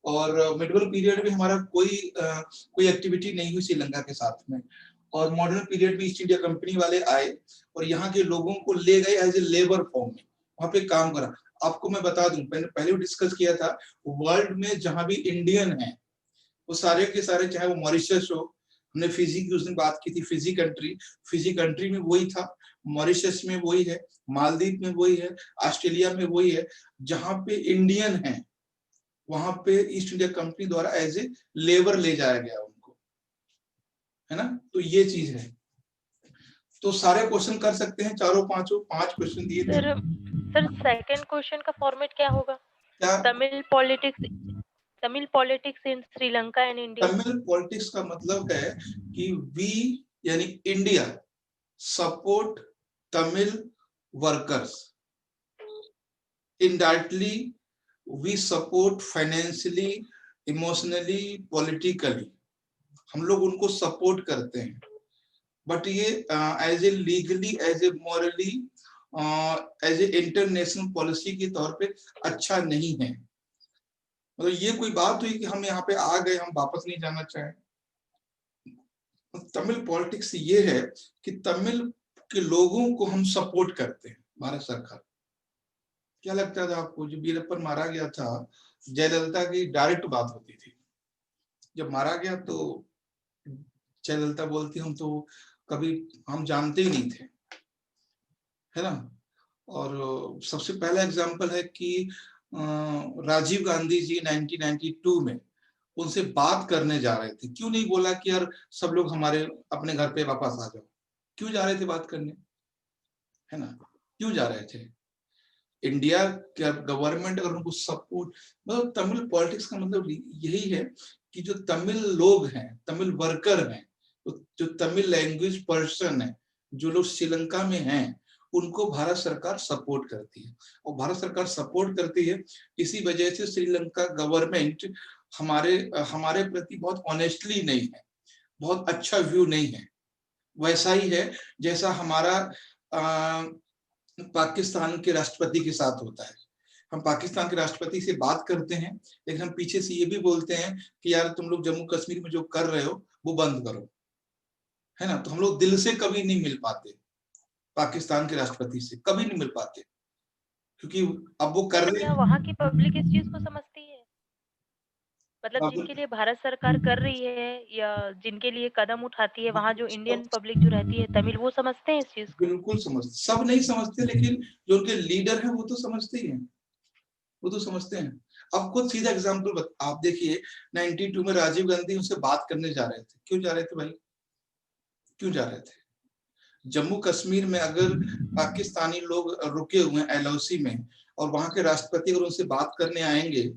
और मिडिवल पीरियड में हमारा कोई एक्टिविटी नहीं हुई श्रीलंका के साथ में, और मॉडर्न पीरियड में ईस्ट इंडिया कंपनी वाले आए और यहाँ के लोगों को ले गए एज ए लेबर फॉर्म में, वहां पे काम करा। आपको मैं बता दूं, पहले भी डिस्कस किया था, वर्ल्ड में जहां भी इंडियन है वो सारे के सारे, चाहे वो मॉरिशस हो, हमने फिजी की उस दिन बात की थी, फिजी कंट्री में वही था, मॉरिशस में वही है, मालदीव में वही है, ऑस्ट्रेलिया में वही है। जहां पे इंडियन है वहां पे ईस्ट इंडिया कंपनी द्वारा एज ए लेबर ले जाया गया उनको, है ना। तो ये चीज है। तो सारे क्वेश्चन कर सकते हैं, चारों पांचों, 5 क्वेश्चन दिए थे। सर सेकंड क्वेश्चन का फॉर्मेट क्या होगा? क्या? Tamil politics in Sri Lanka and India. Tamil politics का मतलब है कि वी यानी India support Tamil workers, indirectly we support financially, emotionally, politically, हम लोग उनको सपोर्ट करते हैं। बट ये as a legally, as a morally, as a international policy के तौर पे अच्छा नहीं है। मतलब ये कोई बात हुई कि हम यहाँ पे आ गए, हम वापस नहीं जाना चाहें। तमिल पॉलिटिक्स ये है कि तमिल के लोगों को हम सपोर्ट करते हैं, भारत सरकार। क्या लगता था आपको, जब वीरप्पन मारा गया था, जयललिता की डायरेक्ट बात होती थी। जब मारा गया तो जयललिता बोलती हम तो कभी हम जानते ही नहीं थे, है ना। और सबसे पहला एग्जांपल है कि राजीव गांधी जी 1992 में उनसे बात करने जा रहे थे। क्यों नहीं बोला कि यार सब लोग हमारे अपने घर पे वापस आ जाओ? क्यों जा रहे थे बात करने, है ना? क्यों जा रहे थे? इंडिया का गवर्नमेंट अगर उनको सपोर्ट, मतलब तमिल पॉलिटिक्स का मतलब यही है कि जो तमिल लोग हैं, तमिल वर्कर हैं, जो तमिल लैंग्वेज पर्सन है, जो लोग श्रीलंका में हैं, उनको भारत सरकार सपोर्ट करती है। और भारत सरकार सपोर्ट करती है, इसी वजह से श्रीलंका गवर्नमेंट हमारे प्रति बहुत ऑनेस्टली नहीं है, बहुत अच्छा व्यू नहीं है। वैसा ही है जैसा हमारा पाकिस्तान के राष्ट्रपति के साथ होता है। हम पाकिस्तान के राष्ट्रपति से बात करते हैं, लेकिन हम पीछे से ये भी बोलते हैं कि यार तुम लोग जम्मू कश्मीर में जो कर रहे हो वो बंद करो, है ना। तो हम लोग दिल से कभी नहीं मिल पाते, पाकिस्तान के राष्ट्रपति से कभी नहीं मिल पाते, क्योंकि अब वो कर रहे हैं। वहाँ की पब्लिक इस चीज को समझती है? मतलब अब जिनके लिए भारत सरकार कर रही है या जिनके लिए कदम उठाती है, वहाँ जो इंडियन पब्लिक जो रहती है तमिल, वो समझते हैं इस चीज को? बिल्कुल समझते, सब नहीं समझते, लेकिन जो उनके लीडर हैं वो तो समझते ही हैं, वो तो समझते हैं। अब खुद सीधा एग्जाम्पल आप देखिए, 92 में राजीव गांधी उनसे बात करने जा रहे थे। क्यों जा रहे थे भाई, क्यों जा रहे थे? जम्मू कश्मीर में अगर पाकिस्तानी लोग रुके हुए हैं एलओसी में, और वहां के राष्ट्रपति अगर उनसे बात करने आएंगे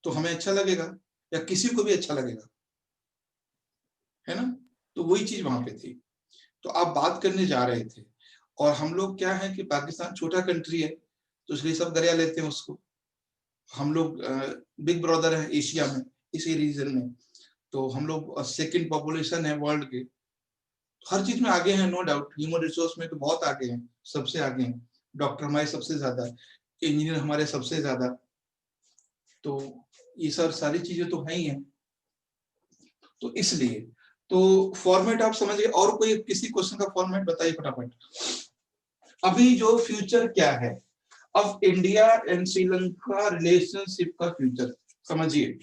तो हमें अच्छा लगेगा, या किसी को भी अच्छा लगेगा, है ना। तो वही चीज वहां पे थी। तो आप बात करने जा रहे थे, और हम लोग क्या है कि पाकिस्तान छोटा कंट्री है, तो इसलिए सब गरिया लेते हैं उसको। हम लोग बिग ब्रदर है एशिया में, इसी रीजन में। तो हम लोग सेकंड पॉपुलेशन है वर्ल्ड के, हर चीज में आगे हैं, नो डाउट। ह्यूमन रिसोर्स में तो बहुत आगे हैं, सबसे आगे हैं। डॉक्टर हमारे सबसे ज्यादा, इंजीनियर हमारे सबसे ज्यादा। तो ये सब सारी चीजें तो है ही हैं। तो इसलिए तो फॉर्मेट आप समझिए। और कोई किसी क्वेश्चन का फॉर्मेट बताइए फटाफट। अभी जो फ्यूचर क्या है, अब इंडिया एंड श्रीलंका रिलेशनशिप का फ्यूचर समझिए।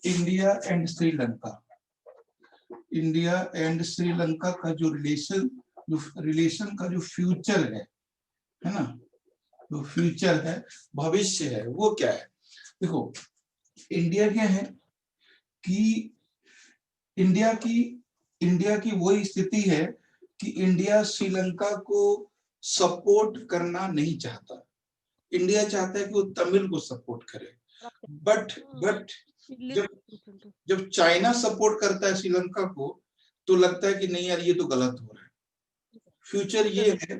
India and Sri Lanka, India and Sri Lanka का जो रिलेशन का जो फ्यूचर है ना, जो फ्यूचर है, भविष्य है, वो क्या है? देखो, इंडिया क्या है कि इंडिया की वही स्थिति है कि इंडिया श्रीलंका को सपोर्ट करना नहीं चाहता। इंडिया चाहता है कि वो तमिल को सपोर्ट करे। बट जब चाइना सपोर्ट करता है श्रीलंका को, तो लगता है कि नहीं यार ये तो गलत हो रहा है। फ्यूचर ये है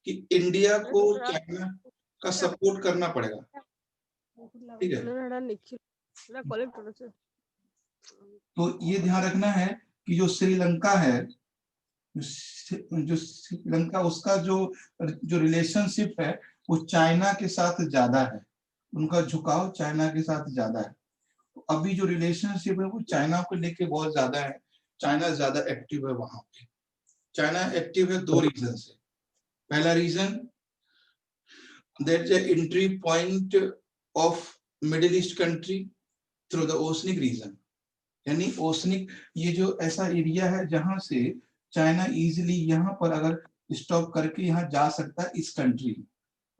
कि इंडिया को चाइना का सपोर्ट करना पड़ेगा, ठीक है। तो ये ध्यान रखना है कि जो श्रीलंका है, जो श्रीलंका, उसका जो रिलेशनशिप है वो चाइना के साथ ज्यादा है, उनका झुकाव चाइना के साथ ज्यादा है। अभी जो रिलेशनशिप है वो चाइना को लेके बहुत ज्यादा है, चाइना ज्यादा एक्टिव है वहां पे। चाइना एक्टिव है 2 रीजन से। पहला reason, that is entry point of middle east country through the oceanic region. यानी ओशनिक, ये जो ऐसा एरिया है जहां से चाइना इजीली यहाँ पर अगर स्टॉप करके यहाँ जा सकता है इस कंट्री।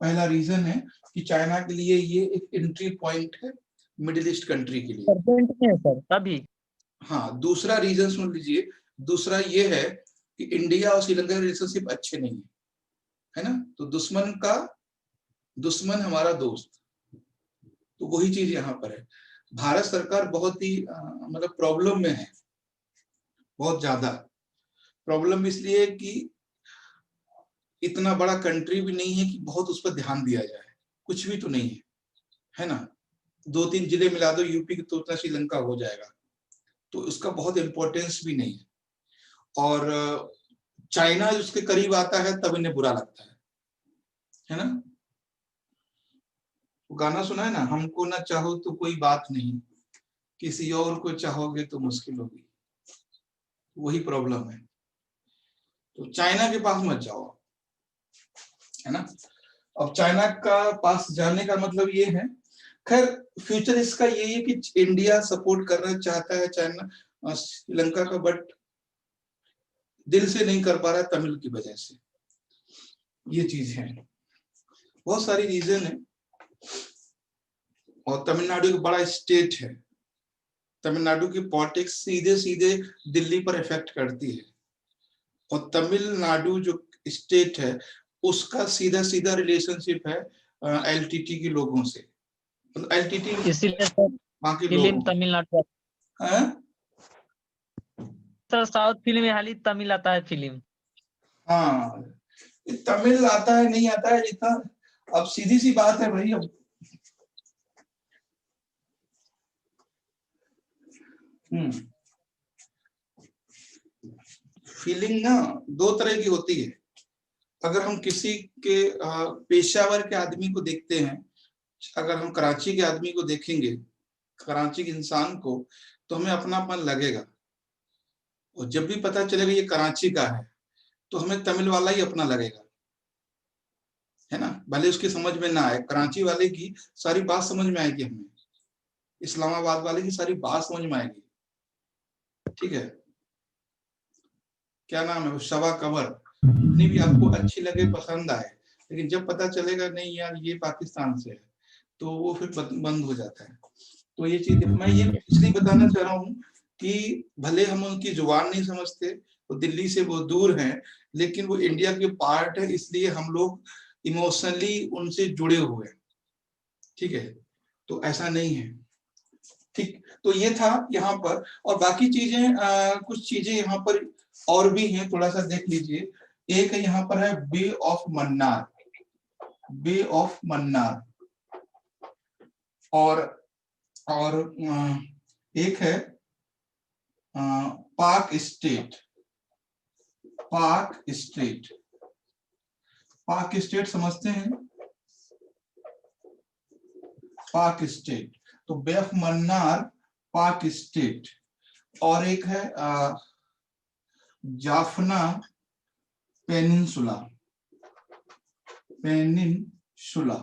पहला रीजन है कि चाइना के लिए ये एक एंट्री पॉइंट है मिडिल ईस्ट कंट्री के लिए। परसेंट में है सर अभी। हाँ, दूसरा रीजन सुन लीजिए, दूसरा ये है कि इंडिया और श्रीलंका के रिलेशनशिप अच्छे नहीं है ना, तो दुश्मन का दुश्मन हमारा दोस्त, तो वही चीज यहाँ पर है। भारत सरकार बहुत ही मतलब प्रॉब्लम में है, बहुत ज्यादा प्रॉब्लम, इसलिए कि इतना बड़ा कंट्री भी नहीं है कि बहुत उस पर ध्यान दिया जाए, कुछ भी तो नहीं है ना। 2-3 जिले मिला दो यूपी के तो उतना श्रीलंका हो जाएगा, तो उसका बहुत इंपॉर्टेंस भी नहीं है। और चाइना उसके करीब आता है तब इन्हें बुरा लगता है ना। वो गाना सुना है ना, हमको ना चाहो तो कोई बात नहीं, किसी और को चाहोगे तो मुश्किल होगी, वही प्रॉब्लम है। तो चाइना के पास मत जाओ, है ना। अब चाइना का पास जाने का मतलब ये है, खैर फ्यूचर इसका यही है कि इंडिया सपोर्ट करना चाहता है चाइना श्रीलंका का, बट दिल से नहीं कर पा रहा है तमिल की वजह से, ये चीज है। बहुत सारी रीजन है, और तमिलनाडु एक बड़ा स्टेट है, तमिलनाडु की पॉलिटिक्स सीधे सीधे दिल्ली पर इफेक्ट करती है, और तमिलनाडु जो स्टेट है उसका सीधा सीधा रिलेशनशिप है एलटीटी के लोगों से, मतलब एलटीटी इसीलिए सर वहां के फिल्म लोग तमिलनाडु हैं। सर, साउथ फिल्म में हाली तमिल आता है फिल्म। हाँ, तमिल आता है नहीं आता है जितना, अब सीधी सी बात है भाई। अब फीलिंग ना 2 तरह की होती है। अगर हम किसी के पेशावर के आदमी को देखते हैं, अगर हम कराची के आदमी को देखेंगे, कराची के इंसान को, तो हमें अपनापन लगेगा, और जब भी पता चलेगा ये कराची का है तो हमें तमिल वाला ही अपना लगेगा, है ना। भले उसकी समझ में ना आए, कराची वाले की सारी बात समझ में आएगी हमें, इस्लामाबाद वाले की सारी बात समझ में आएगी, ठीक है। क्या नाम है वो, शबा कवर, जितनी भी आपको अच्छी लगे पसंद आए, लेकिन जब पता चलेगा नहीं यार ये पाकिस्तान से है, तो वो फिर बंद हो जाता है। तो ये चीज मैं ये इसलिए बताना चाह रहा हूँ कि भले हम उनकी जुबान नहीं समझते, वो दिल्ली से वो दूर हैं, लेकिन वो इंडिया के पार्ट है, इसलिए हम लोग इमोशनली उनसे जुड़े हुए हैं, ठीक है। तो ऐसा नहीं है, ठीक। तो ये था यहाँ पर, और बाकी चीजें कुछ चीजें यहाँ पर और भी हैं, थोड़ा सा देख लीजिए। एक यहाँ पर है bay of Mannar, bay of Mannar, और एक है पाक स्टेट, पाक स्टेट, पाक स्टेट समझते हैं, पाक स्टेट, तो बे ऑफ मन्नार पाक स्टेट। और एक है Jaffna peninsula, peninsula,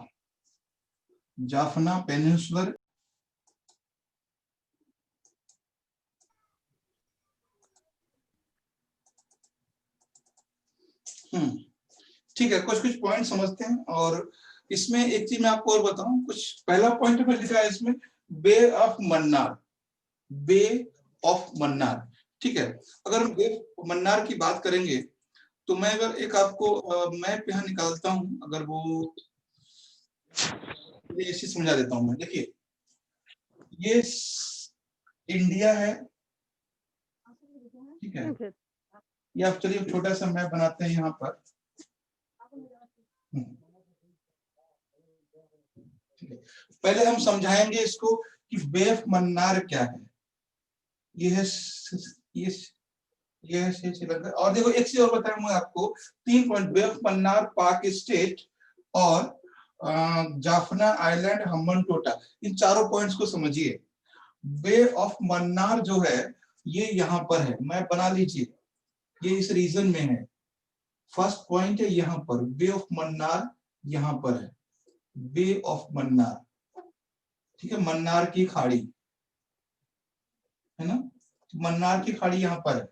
Jaffna peninsular. ठीक है, कुछ कुछ पॉइंट समझते हैं। और इसमें एक चीज मैं आपको और बताऊं, कुछ पहला पॉइंट में लिखा है इसमें bay of Mannar, bay of Mannar, ठीक है। अगर हम बे ऑफ मन्नार की बात करेंगे तो मैं अगर एक आपको मैप यहाँ निकालता हूं, अगर वो ऐसे समझा देता हूं मैं। देखिए ये इंडिया है, ठीक है। ये आप चलिए छोटा सा मैप बनाते हैं यहाँ पर, पहले हम समझाएंगे इसको कि बे ऑफ मन्नार क्या है। ये है ये है श्रीलंका। और देखो एक चीज और बताऊंगा आपको, 3 point, bay of Mannar, Palk state, और जाफना आइलैंड, हम्बन टोटा, इन चारों पॉइंट्स को समझिए। बे ऑफ मन्नार जो है ये यहाँ पर है, मैप बना लीजिए, ये इस रीजन में है। फर्स्ट पॉइंट है यहाँ पर, बे ऑफ मन्नार यहाँ पर है, बे ऑफ मन्नार, ठीक है, मन्नार की खाड़ी, है ना। मन्नार की खाड़ी यहाँ पर है,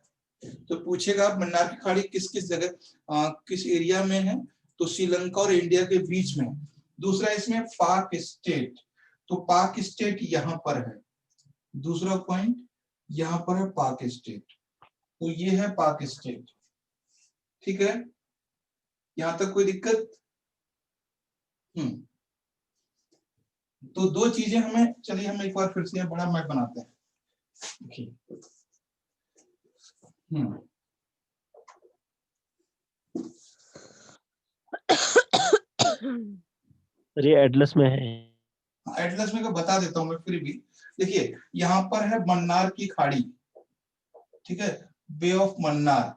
तो पूछेगा मन्नार की खाड़ी किस किस जगह किस एरिया में है, तो श्रीलंका और इंडिया के बीच में। दूसरा इसमें पाक स्टेट, तो पाक स्टेट यहाँ पर है। दूसरा पॉइंट यहाँ पर है पाक स्टेट, तो ये है पाक स्टेट। ठीक है, यहाँ तक कोई दिक्कत? तो दो चीजें हमें, चलिए हम एक बार फिर से बड़ा मैप बनाते हैं। ये एटलस में है। एटलस में को बता देता हूं मैं फिर भी। देखिए यहाँ पर है मन्नार की खाड़ी, ठीक है, बे ऑफ मन्नार,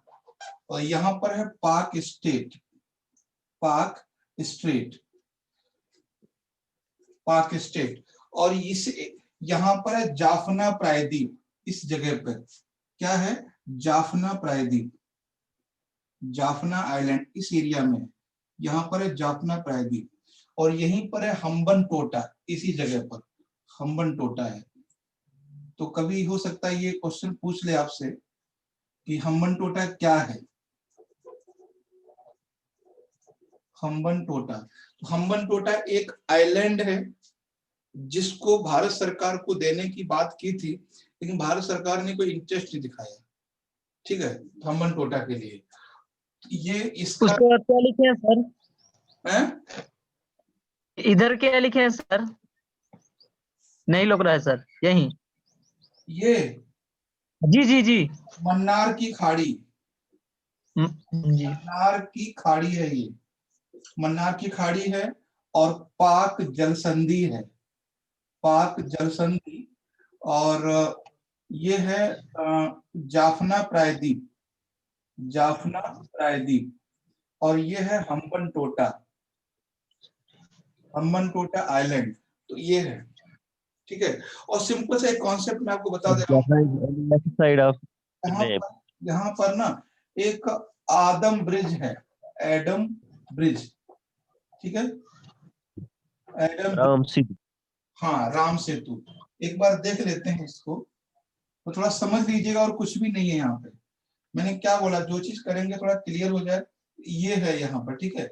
और यहाँ पर है पाक स्टेट, पाक स्ट्रेट, पाक स्टेट, और इस यहाँ पर है जाफना प्रायद्वीप। इस जगह पर क्या है? जाफना प्रायद्वीप, जाफना आइलैंड इस एरिया में, यहाँ पर है जाफना प्रायद्वीप, और यहीं पर है हम्बन टोटा, इसी जगह पर हम्बन टोटा है। तो कभी हो सकता है ये क्वेश्चन पूछ ले आपसे कि हम्बन टोटा क्या है। हम्बन टोटा, तो हम्बन टोटा एक आइलैंड है जिसको भारत सरकार को देने की बात की थी, लेकिन भारत सरकार ने कोई इंटरेस्ट नहीं दिखाया। ठीक है, हम्बन टोटा के लिए ये इसका उसके बाद क्या लिखे हैं सर? है? इधर क्या लिखे हैं सर? नहीं लग रहा है सर। यही ये जी जी जी मन्नार की खाड़ी, जी। मन्नार की खाड़ी है ये, मन्नार की खाड़ी है, और पाक जलसंधि है, पाक जलसंधि, और ये है जाफना प्रायद्वीप, जाफना प्रायद्वीप, और ये है हम्बन टोटा, हम्बन टोटा आइलैंड। तो ये है, ठीक है। और सिंपल सा एक कॉन्सेप्ट मैं आपको बता दे रहा हूँ। साइड ऑफ यहाँ पर ना एक आदम ब्रिज है, एडम ब्रिज, ठीक है, एडम, राम सेतु। हाँ राम सेतु। एक बार देख लेते हैं इसको, तो थोड़ा समझ लीजिएगा, और कुछ भी नहीं है यहाँ पे। मैंने क्या बोला, जो चीज करेंगे थोड़ा क्लियर हो जाए। ये है यहाँ पर, ठीक है।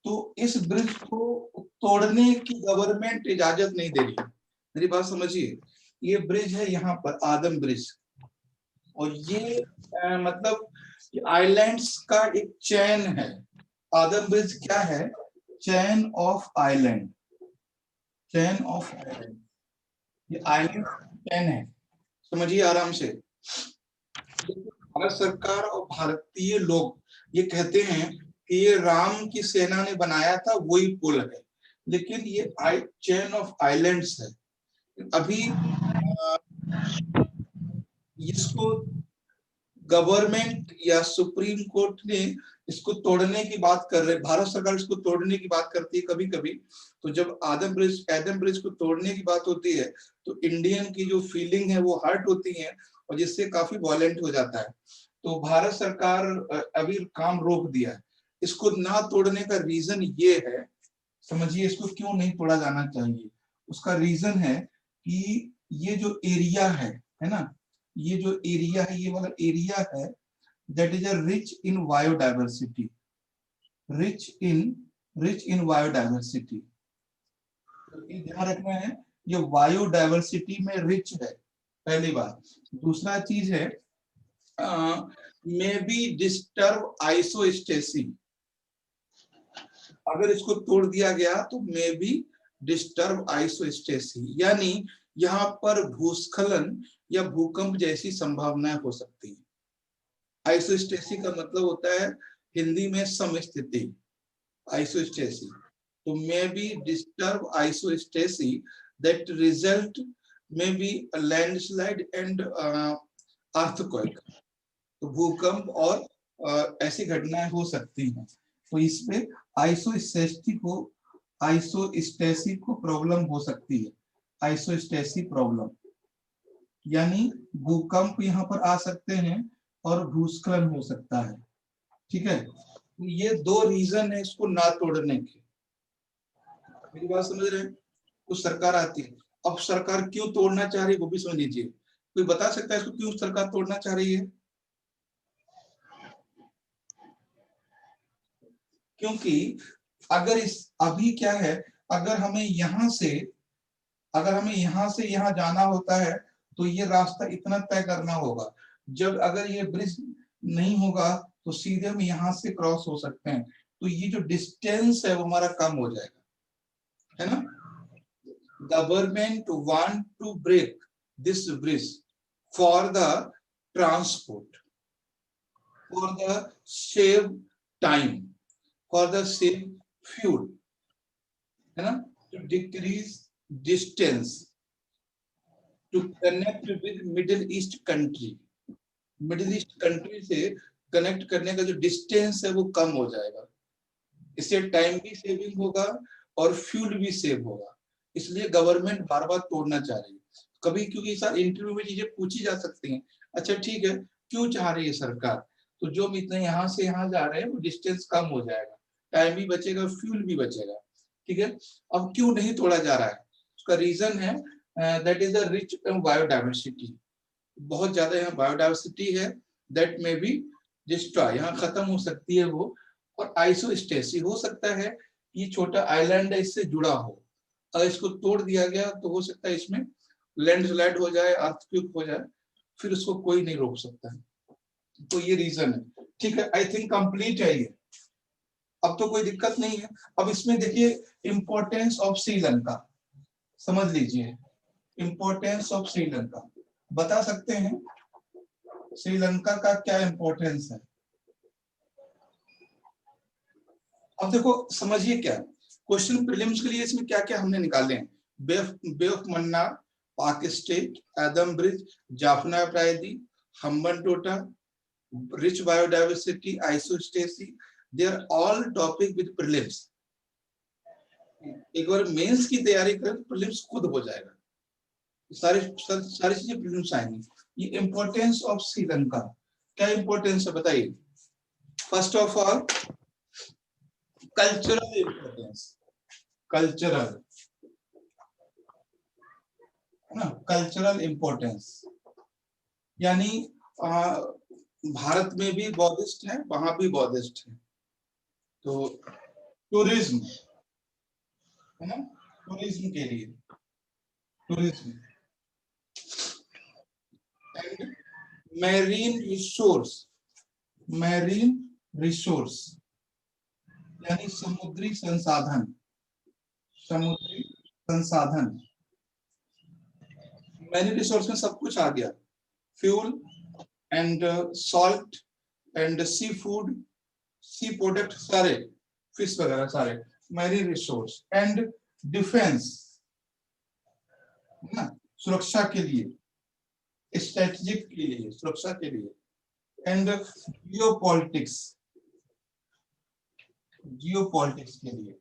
तो इस ब्रिज को तोड़ने की गवर्नमेंट इजाजत नहीं दे रही है, मेरी बात समझिए। ये ब्रिज है यहाँ पर, आदम ब्रिज, और ये मतलब आइलैंड्स का एक चैन है। आदम ब्रिज क्या है? Chain of island, chain of island, ये आइलैंड चैन है, समझिए आराम से। भारत सरकार और भारतीय लोग ये कहते हैं कि ये राम की सेना ने बनाया था, वही पुल है, लेकिन ये चेन ऑफ आइलैंड्स है। अभी इसको गवर्नमेंट या सुप्रीम कोर्ट ने इसको तोड़ने की बात कर रहे, भारत सरकार इसको तोड़ने की बात करती है कभी कभी। तो जब एडम ब्रिज को तोड़ने की बात होती है, तो इंडियन की जो फीलिंग है वो हर्ट होती है, और जिससे काफी वायलेंट हो जाता है। तो भारत सरकार अभी काम रोक दिया है। इसको ना तोड़ने का रीजन ये है, समझिए इसको क्यों नहीं तोड़ा जाना चाहिए। उसका रीजन है कि ये जो एरिया है ना, ये जो एरिया है, ये वाला एरिया है, that is a rich in biodiversity, rich in biodiversity. ध्यान रखना है, ये बायोडाइवर्सिटी में रिच है, पहली बात। दूसरा चीज है मे बी डिस्टर्ब आइसोस्टेसी, अगर इसको तोड़ दिया गया तो मे बी डिस्टर्ब आइसोस्टेसी, यानी यहाँ पर भूस्खलन या भूकंप जैसी संभावनाएं हो सकती है। आइसोस्टेसी का मतलब होता है हिंदी में समस्थिति, आइसोस्टेसी। तो may be disturb isostasy that result may be landslide and earthquake, तो भूकंप और ऐसी घटनाएं हो सकती हैं। तो इसमें आइसोस्टेसी को प्रॉब्लम हो सकती है, आइसोस्टेसी प्रॉब्लम, यानी भूकंप यहाँ पर आ सकते हैं और भूस्खलन हो सकता है। ठीक है, तो ये दो रीजन है इसको ना तोड़ने के। मेरी बात समझ रहे हैं? तो सरकार आती है, अब सरकार क्यों तोड़ना चाह रही है वो भी समझ लीजिए। कोई बता सकता है इसको क्यों सरकार तोड़ना चाह रही है? क्योंकि अगर इस अभी क्या है, अगर हमें यहाँ से यहाँ जाना होता है तो ये रास्ता इतना तय करना होगा। जब अगर ये ब्रिज नहीं होगा तो सीधे हम यहाँ से क्रॉस हो सकते हैं, तो ये जो डिस्टेंस है वो हमारा कम हो जाएगा, है ना। Government want to break this bridge for the transport, for the save time, for the save fuel, है ना, to decrease distance, to connect with middle east country. Middle east country से कनेक्ट करने का जो डिस्टेंस है वो कम हो जाएगा, इससे टाइम भी सेविंग होगा और फ्यूल भी सेव होगा। इसलिए गवर्नमेंट बार बार तोड़ना चाह रही है कभी, क्योंकि सर इंटरव्यू में चीजें पूछी जा सकती हैं। अच्छा ठीक है, क्यों चाह रही है सरकार? तो जो हम इतने यहाँ से यहाँ जा रहे हैं वो डिस्टेंस कम हो जाएगा, टाइम भी बचेगा, फ्यूल भी बचेगा, ठीक है। अब क्यों नहीं तोड़ा जा रहा है? उसका रीजन है that is the rich biodiversity. बहुत ज्यादा यहाँ बायोडाइवर्सिटी है, दैट में बी डिस्ट्रॉय, यहाँ खत्म हो सकती है वो। और आइसोस्टेसी हो सकता है, ये छोटा आइलैंड है इससे जुड़ा हो, अगर इसको तोड़ दिया गया तो हो सकता है इसमें लैंडस्लाइड हो जाए, अर्थक्वेक हो जाए, फिर उसको कोई नहीं रोक सकता है। तो ये रीजन है, ठीक है। आई थिंक कंप्लीट है ये, अब तो कोई दिक्कत नहीं है। अब इसमें देखिए इंपॉर्टेंस ऑफ श्रीलंका, समझ लीजिए इंपॉर्टेंस ऑफ श्रीलंका, बता सकते हैं श्रीलंका का क्या इंपॉर्टेंस है? अब देखो समझिए क्या क्वेश्चन प्रीलिम्स के लिए इसमें क्या क्या हमने निकाले हैं। बे of Mannar, Palk strait, Adam bridge, Jaffna प्रायदी, Hambantota, rich biodiversity, isostasy, they are all topic with prelims. एक बार मेंस की तैयारी करें प्रीलिम्स खुद हो जाएगा, सारी चीजें प्रीलिम्स आएंगी। ये इंपॉर्टेंस ऑफ श्रीलंका, क्या इंपॉर्टेंस है बताइए? First of all cultural importance, cultural है ना, कल्चरल इंपॉर्टेंस यानी भारत में भी बौद्धिस्ट है, वहां भी बौद्धिस्ट है, तो टूरिज्म है ना, टूरिज्म के लिए, tourism and marine resource, marine resource यानी समुद्री संसाधन, समुद्री संसाधन। मैरीन रिसोर्स में सब कुछ आ गया, fuel and salt and sea food, sea product सारे, फिश वगैरह सारे, मैरीन रिसोर्स एंड डिफेंस ना, सुरक्षा के लिए, स्ट्रेटेजिक के लिए, सुरक्षा के लिए, एंड जियोपॉलिटिक्स, जियोपॉलिटिक्स के लिए।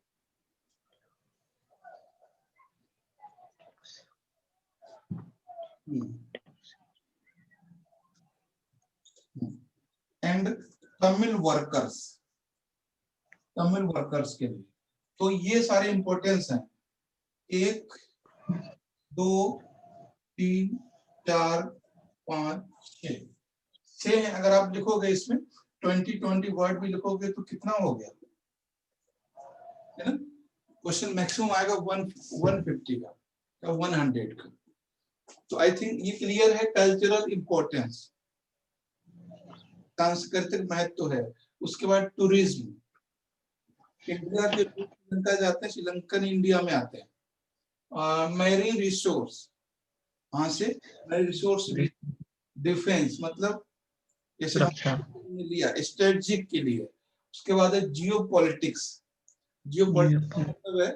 And Tamil workers, Tamil workers के लिए। तो ये सारे इंपॉर्टेंस हैं, 1 2 3 4 5 6 है। अगर आप लिखोगे इसमें 20 वर्ड भी लिखोगे तो कितना हो गया, है ना। क्वेश्चन मैक्सिमम आएगा 150 का या 100 का। तो आई थिंक ये क्लियर है। कल्चरल इंपॉर्टेंस, सांस्कृतिक महत्व है। उसके बाद टूरिज्म, इंडिया के लोग श्रीलंका जाते हैं, श्रीलंकन इंडिया में आते हैं। मैरीन रिसोर्स, वहां से मैरीन रिसोर्स, डिफेंस मतलब जैसे लिया स्ट्रेटेजिक के लिए। उसके बाद है जियोपॉलिटिक्स, जियोपॉलिटिक्स मतलब है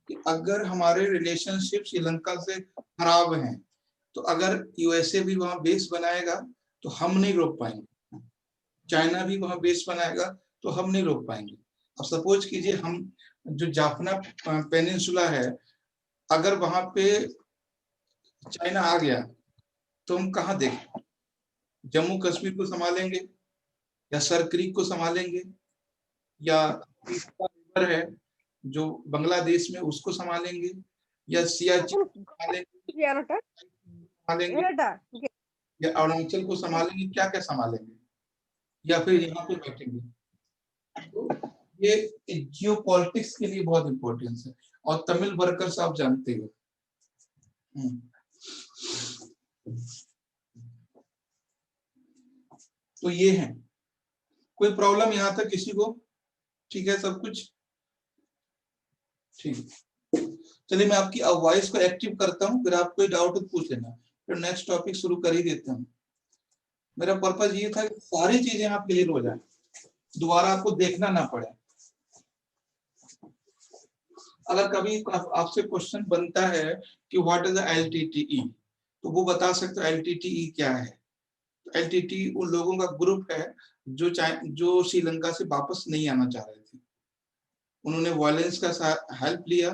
कि अगर हमारे रिलेशनशिप श्रीलंका से खराब हैं तो अगर यूएसए भी वहां बेस बनाएगा तो हम नहीं रोक पाएंगे, चाइना भी वहां बेस बनाएगा तो हम नहीं रोक पाएंगे। अब सपोज कीजिए हम जो जाफना पेनिनसुला है, अगर वहां पे चाइना आ गया तो हम कहाँ देखें? जम्मू कश्मीर को संभालेंगे या सर क्रीक को संभालेंगे या रिवर है जो बांग्लादेश में उसको संभालेंगे या सियाचिन संभालेंगे, या अरुणाचल को संभालेंगे, क्या क्या संभालेंगे, या फिर यहाँ पे बैठेंगे। तो ये जियो पॉलिटिक्स के लिए बहुत इंपॉर्टेंस है, और तमिल वर्कर्स आप जानते हो। तो ये है, कोई प्रॉब्लम यहाँ तक किसी को? ठीक है सब कुछ ठीक है। चलिए मैं आपकी वॉइस को एक्टिव करता हूँ, फिर आप कोई डाउट तो पूछ लेना, फिर नेक्स्ट टॉपिक शुरू कर ही देते हैं। मेरा पर्पस ये था कि सारी चीजें आप क्लियर हो जाए, दोबारा आपको देखना ना पड़े। अगर कभी आपसे क्वेश्चन बनता है कि व्हाट इज द LTTE, तो वो बता सकते हो LTTE क्या है। LTTE उन लोगों का ग्रुप है जो श्रीलंका से वापस नहीं आना चाह रहे थे। उन्होंने वायलेंस का हेल्प लिया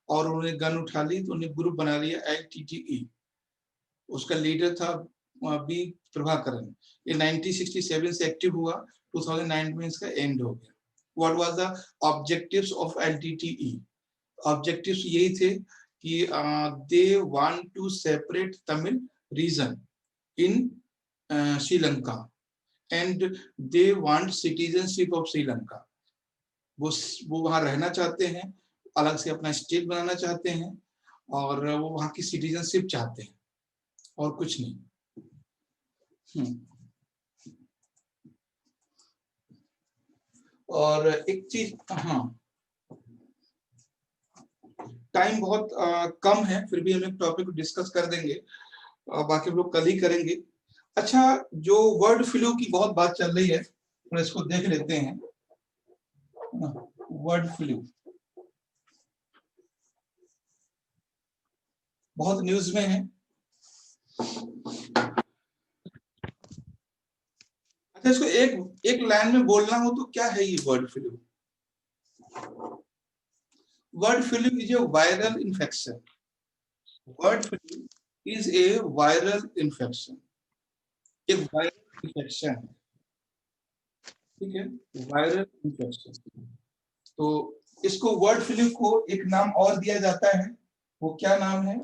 और उन्होंने गन उठा ली, तो उन्हें ग्रुप बना लिया LTTE। उसका लीडर था बी प्रभाकरन। ये 1967 से एक्टिव हुआ, 2009 में इसका एंड हो गया। What was the objectives of LTTE? Objectives यही थे कि they want to separate Tamil region in Sri Lanka and they want citizenship of Sri Lanka. वो वहां रहना चाहते हैं, अलग से अपना स्टेट बनाना चाहते हैं, और वो वहां की सिटीजनशिप चाहते हैं, और कुछ नहीं। और एक चीज, हाँ टाइम बहुत कम है, फिर भी हम एक टॉपिक को डिस्कस कर देंगे, बाकी लोग कल ही करेंगे। अच्छा, जो वर्ड फ्लू की बहुत बात चल रही है, तो इसको देख लेते हैं। वर्ड फ्लू बहुत न्यूज में है। अच्छा, इसको एक एक लाइन में बोलना हो तो क्या है ये bird flu? Bird flu is a viral infection. Bird flu is a viral infection, एक वायरल इन्फेक्शन है, ठीक है, वायरल इन्फेक्शन। तो इसको वर्ड फ्लू को एक नाम और दिया जाता है, वो क्या नाम है?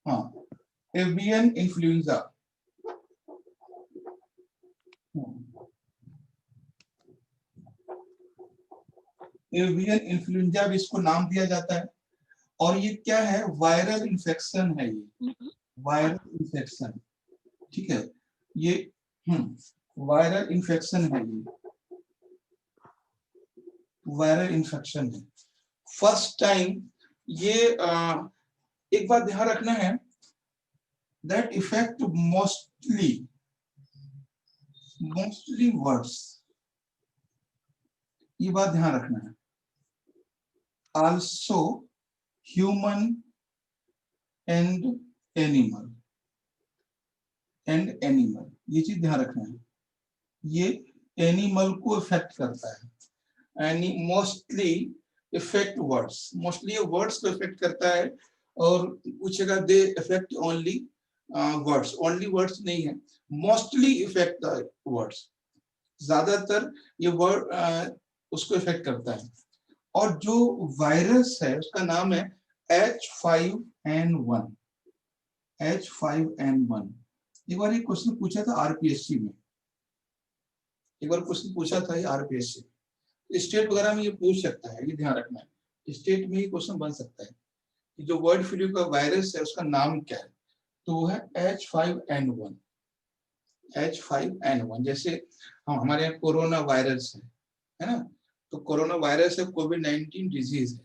हाँ, एवियन इन्फ्लुएंजा। एवियन इन्फ्लुएंजा भी इसको नाम दिया जाता है। और ये क्या है? वायरल इन्फेक्शन है, ये वायरल इन्फेक्शन, ठीक है। ये वायरल इन्फेक्शन है, ये वायरल इन्फेक्शन है। फर्स्ट टाइम ये एक बात ध्यान रखना है, दैट इफेक्ट मोस्टली वर्ड्स, ये बात ध्यान रखना है। आल्सो ह्यूमन एंड एनिमल, ये चीज ध्यान रखना है। ये एनिमल को इफेक्ट करता है, mostly effect words, mostly words को इफेक्ट करता है। और कुछ जगह they effect only words, only words नहीं है, मोस्टली इफेक्ट द वर्ड्स, ज्यादातर ये वर्ड उसको इफेक्ट करता है। और जो वायरस है उसका नाम है H5N1। H5N1 एक बार ये क्वेश्चन पूछा था आरपीएससी में, एक बार क्वेश्चन पूछा था ये आरपीएससी। स्टेट वगैरह में ये पूछ सकता है, ये ध्यान रखना है, स्टेट में ये क्वेश्चन बन सकता है कि जो वर्ड फ्लू का वायरस है उसका नाम क्या है। तो वो है H5N1। H5N1 जैसे हमारे यहाँ कोरोना वायरस है ना, तो कोरोना वायरस है, कोविड-19 डिजीज है।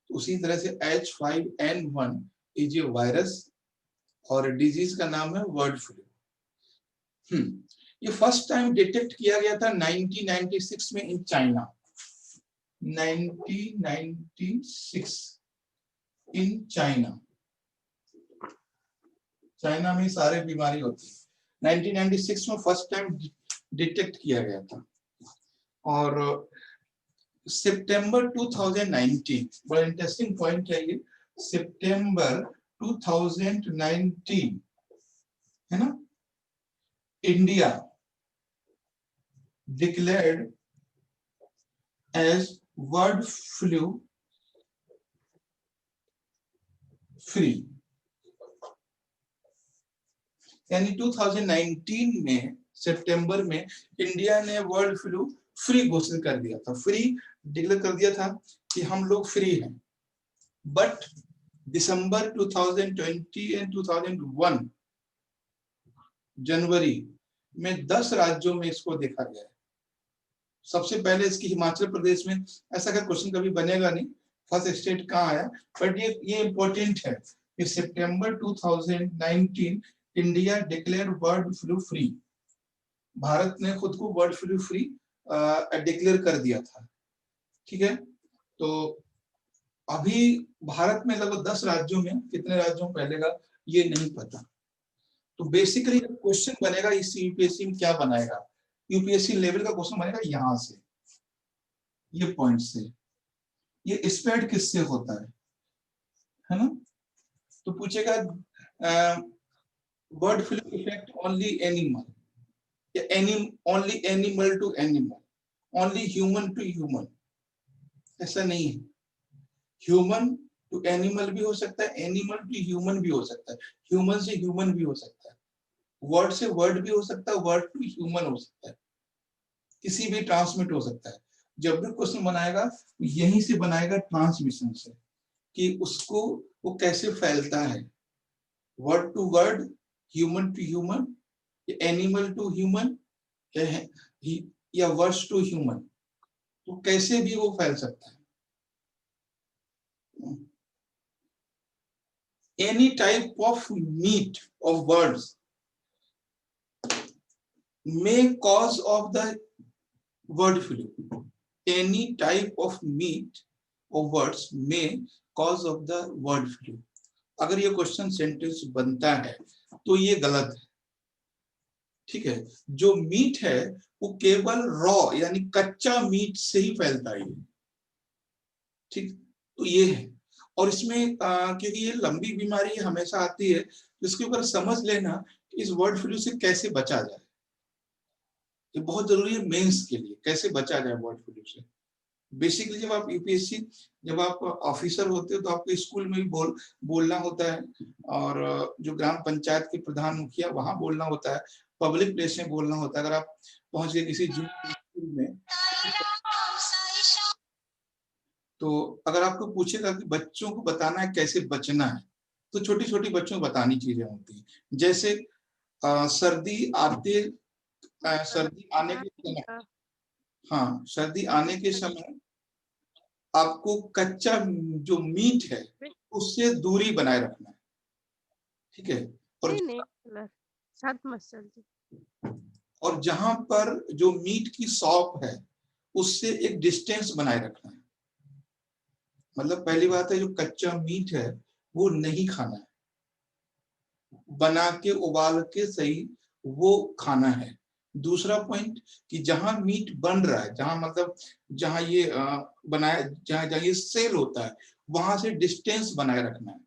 तो उसी तरह से H5N1 इज ए वायरस और डिजीज का नाम है वर्ड फ्लू। ये फर्स्ट टाइम डिटेक्ट किया गया था 1996 में in China. 1996 in China, China में सारे बीमारी होती है। 1996 में फर्स्ट टाइम डिटेक्ट किया गया था। और सितंबर 2019, बड़ा इंटरेस्टिंग पॉइंट है ये, सितंबर 2019 है ना, India declared as bird flu free. यानी 2019 में सितंबर में इंडिया ने वर्ल्ड फ्लू फ्री घोषित कर दिया था, फ्री डिक्लेयर कर दिया था कि हम लोग फ्री हैं। बट दिसंबर 2020 एंड 2001 जनवरी में 10 राज्यों में इसको देखा गया है। सबसे पहले इसकी हिमाचल प्रदेश में, ऐसा का क्वेश्चन कभी बनेगा नहीं फर्स्ट स्टेट कहाँ आया, बट ये इंपॉर्टेंट है कि सितंबर 2019 India declare world flu free. Bharat ने खुद को वर्ल्ड फ्लू फ्री डिक्लेयर कर दिया था। ठीक है, तो अभी भारत में लगभग 10 राज्यों में, कितने राज्यों में फैलेगा ये नहीं पता। तो बेसिकली क्वेश्चन बनेगा इस यूपीएससी में, क्या बनाएगा, यूपीएससी लेवल का क्वेश्चन बनेगा यहां से, ये पॉइंट से, ये स्प्रेड किससे होता है ना। तो पूछेगा bird flu effect only animal, या only animal to animal, only human to human, ऐसा नहीं है। ह्यूमन टू एनिमल भी हो सकता है, एनिमल टू ह्यूमन भी हो सकता है, ह्यूमन से ह्यूमन भी हो सकता है, वर्ड से वर्ड भी हो सकता है, वर्ड टू ह्यूमन हो सकता है, किसी भी ट्रांसमिट हो सकता है। जब भी क्वेश्चन बनाएगा यहीं से बनाएगा, ट्रांसमिशन से, कि उसको वो कैसे फैलता है, bird to bird, human to human, animal to human, या वर्ड्स टू ह्यूमन, तो कैसे भी वो फैल सकता है। Any type of meat of birds may cause of the bird flu. Any type of meat of birds may cause of the bird flu. अगर ये क्वेश्चन सेंटेंस बनता है तो ये गलत है। ठीक है, जो मीट है वो केवल रॉ यानी कच्चा मीट से ही फैलता है। ठीक, तो ये है। और इसमें क्योंकि ये लंबी बीमारी हमेशा आती है, तो इसके ऊपर समझ लेना कि इस बर्ड फ्लू से कैसे बचा जाए, ये बहुत जरूरी है मेंस के लिए, कैसे बचा जाए बर्ड फ्लू से। बेसिकली जब आप यूपीएससी, जब आप ऑफिसर होते हो तो आपको स्कूल में भी बोलना होता है, और जो ग्राम पंचायत के प्रधान मुखिया वहां बोलना होता है, पब्लिक प्लेस में बोलना होता है। अगर आप पहुंच गए किसी स्कूल में, तो अगर आपको पूछेगा कि बच्चों को बताना है कैसे बचना है, तो छोटी छोटी बच्चों को बतानी चीजें होती हैं। जैसे सर्दी आने के समय, हाँ, सर्दी आने के समय आपको कच्चा जो मीट है उससे दूरी बनाए रखना है। ठीक है, और जहां पर जो मीट की शॉप है उससे एक डिस्टेंस बनाए रखना है। मतलब पहली बात है, जो कच्चा मीट है वो नहीं खाना है, बना के उबाल के सही वो खाना है। दूसरा पॉइंट कि जहां मीट बन रहा है, जहां मतलब जहां ये बनाया, जहां ये सेल होता है, वहां से डिस्टेंस बनाए रखना है।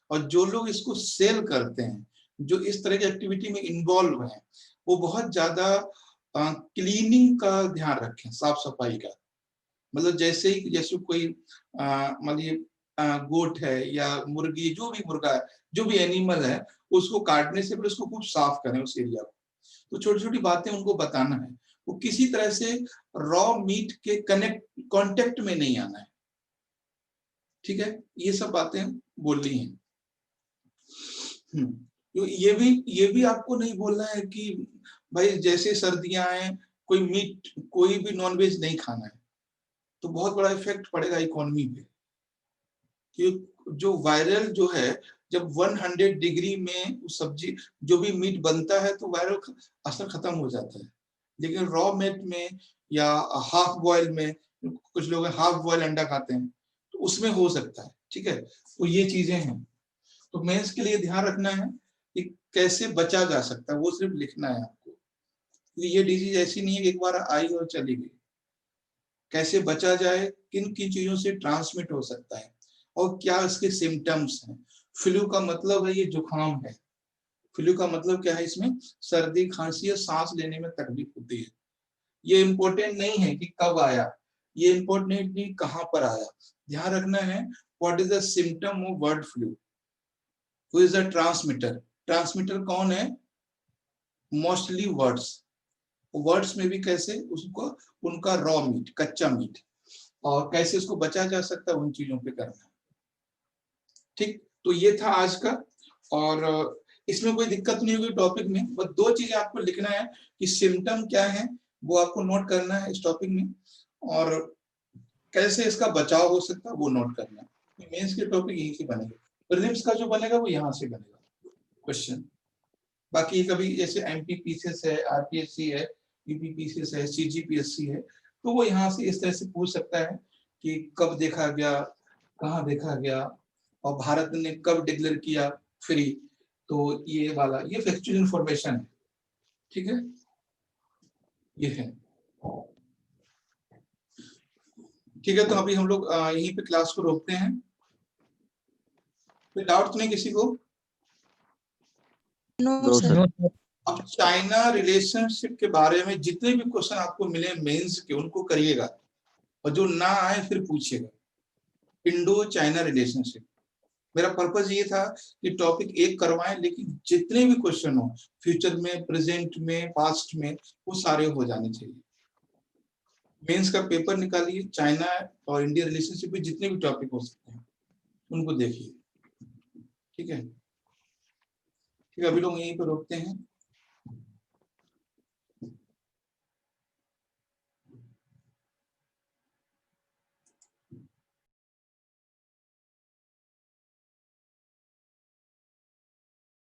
और जो लोग इसको सेल करते हैं, जो इस तरह की एक्टिविटी में इन्वॉल्व हैं, वो बहुत ज्यादा क्लीनिंग का ध्यान रखें, साफ सफाई का। मतलब जैसे कोई मतलब गोट है या मुर्गी, जो भी मुर्गा है, जो भी एनिमल है, उसको काटने से पहले उसको खूब साफ करें उस एरिया को। तो छोटी छोटी बातें उनको बताना है, वो किसी तरह से रॉ मीट के कांटेक्ट में नहीं आना है। ठीक है, ये सब बातें बोलनी है। ये भी आपको नहीं बोलना है कि भाई जैसे सर्दियां हैं कोई भी नॉनवेज नहीं खाना है, तो बहुत बड़ा इफेक्ट पड़ेगा इकोनॉमी पे। कि जो वायरल जो है, जब 100 डिग्री में सब्जी जो भी मीट बनता है तो वायरल असर खत्म हो जाता है। लेकिन रॉ मीट में या हाफ बॉयल में, कुछ लोग हाफ बॉयल अंडा खाते हैं, तो उसमें हो सकता है। ठीक है, तो ये चीजें हैं। तो मेंस के लिए ध्यान रखना है कि कैसे बचा जा सकता है, वो सिर्फ लिखना है आपको। ये डिजीज ऐसी नहीं है कि एक बार आई और चली गई। कैसे बचा जाए, किन किन चीजों से ट्रांसमिट हो सकता है, और क्या इसके सिम्टम्स हैं। फ्लू का मतलब है ये जुकाम है। फ्लू का मतलब क्या है, इसमें सर्दी खांसी या सांस लेने में तकलीफ होती है। ये इंपॉर्टेंट नहीं है कि कब आया, ये इंपॉर्टेंट नहीं कहां पर आया। ध्यान रखना है what is the symptom of bird flu, who is the transmitter. Transmitter कौन है, मोस्टली वर्ड्स में भी कैसे उसको, उनका रॉ मीट, कच्चा मीट, और कैसे उसको बचा जा सकता है, उन चीजों पे करना है। ठीक, तो ये था आज का, और इसमें कोई दिक्कत नहीं होगी टॉपिक में। बस 2 चीजें आपको लिखना है कि सिम्टम क्या है, वो आपको नोट करना है इस टॉपिक में, और कैसे इसका बचाव हो सकता है वो नोट करना है। मेंस के टॉपिक यहीं से बनेगा, प्रीलिम्स का जो बनेगा वो यहाँ से बनेगा क्वेश्चन। बाकी कभी जैसे एमपीपीसीएस है, आरपीएससी है, यूपीपीसीएस है, सीजीपीएससी है, तो वो यहाँ से इस तरह से पूछ सकता है कि कब देखा गया, कहाँ देखा गया, और भारत ने कब डिक्लेयर किया फ्री। तो ये वाला, ये फैक्चुअल इंफॉर्मेशन है, ठीक है, ये है। ठीक है, तो अभी हम लोग यहीं पे क्लास को रोकते हैं। कोई डाउट तो नहीं किसी को? No sir. अब चाइना रिलेशनशिप के बारे में जितने भी क्वेश्चन आपको मिले मेंस के, उनको करिएगा, और जो ना आए फिर पूछिएगा। इंडो चाइना रिलेशनशिप, मेरा पर्पस ये था कि टॉपिक एक करवाएं, लेकिन जितने भी क्वेश्चन हो फ्यूचर में, प्रेजेंट में, पास्ट में, वो सारे हो जाने चाहिए। मेंस का पेपर निकालिए, चाइना और इंडिया रिलेशनशिप में जितने भी टॉपिक हो सकते हैं उनको देखिए, ठीक है। ठीक है, अभी लोग यहीं पर रोकते हैं।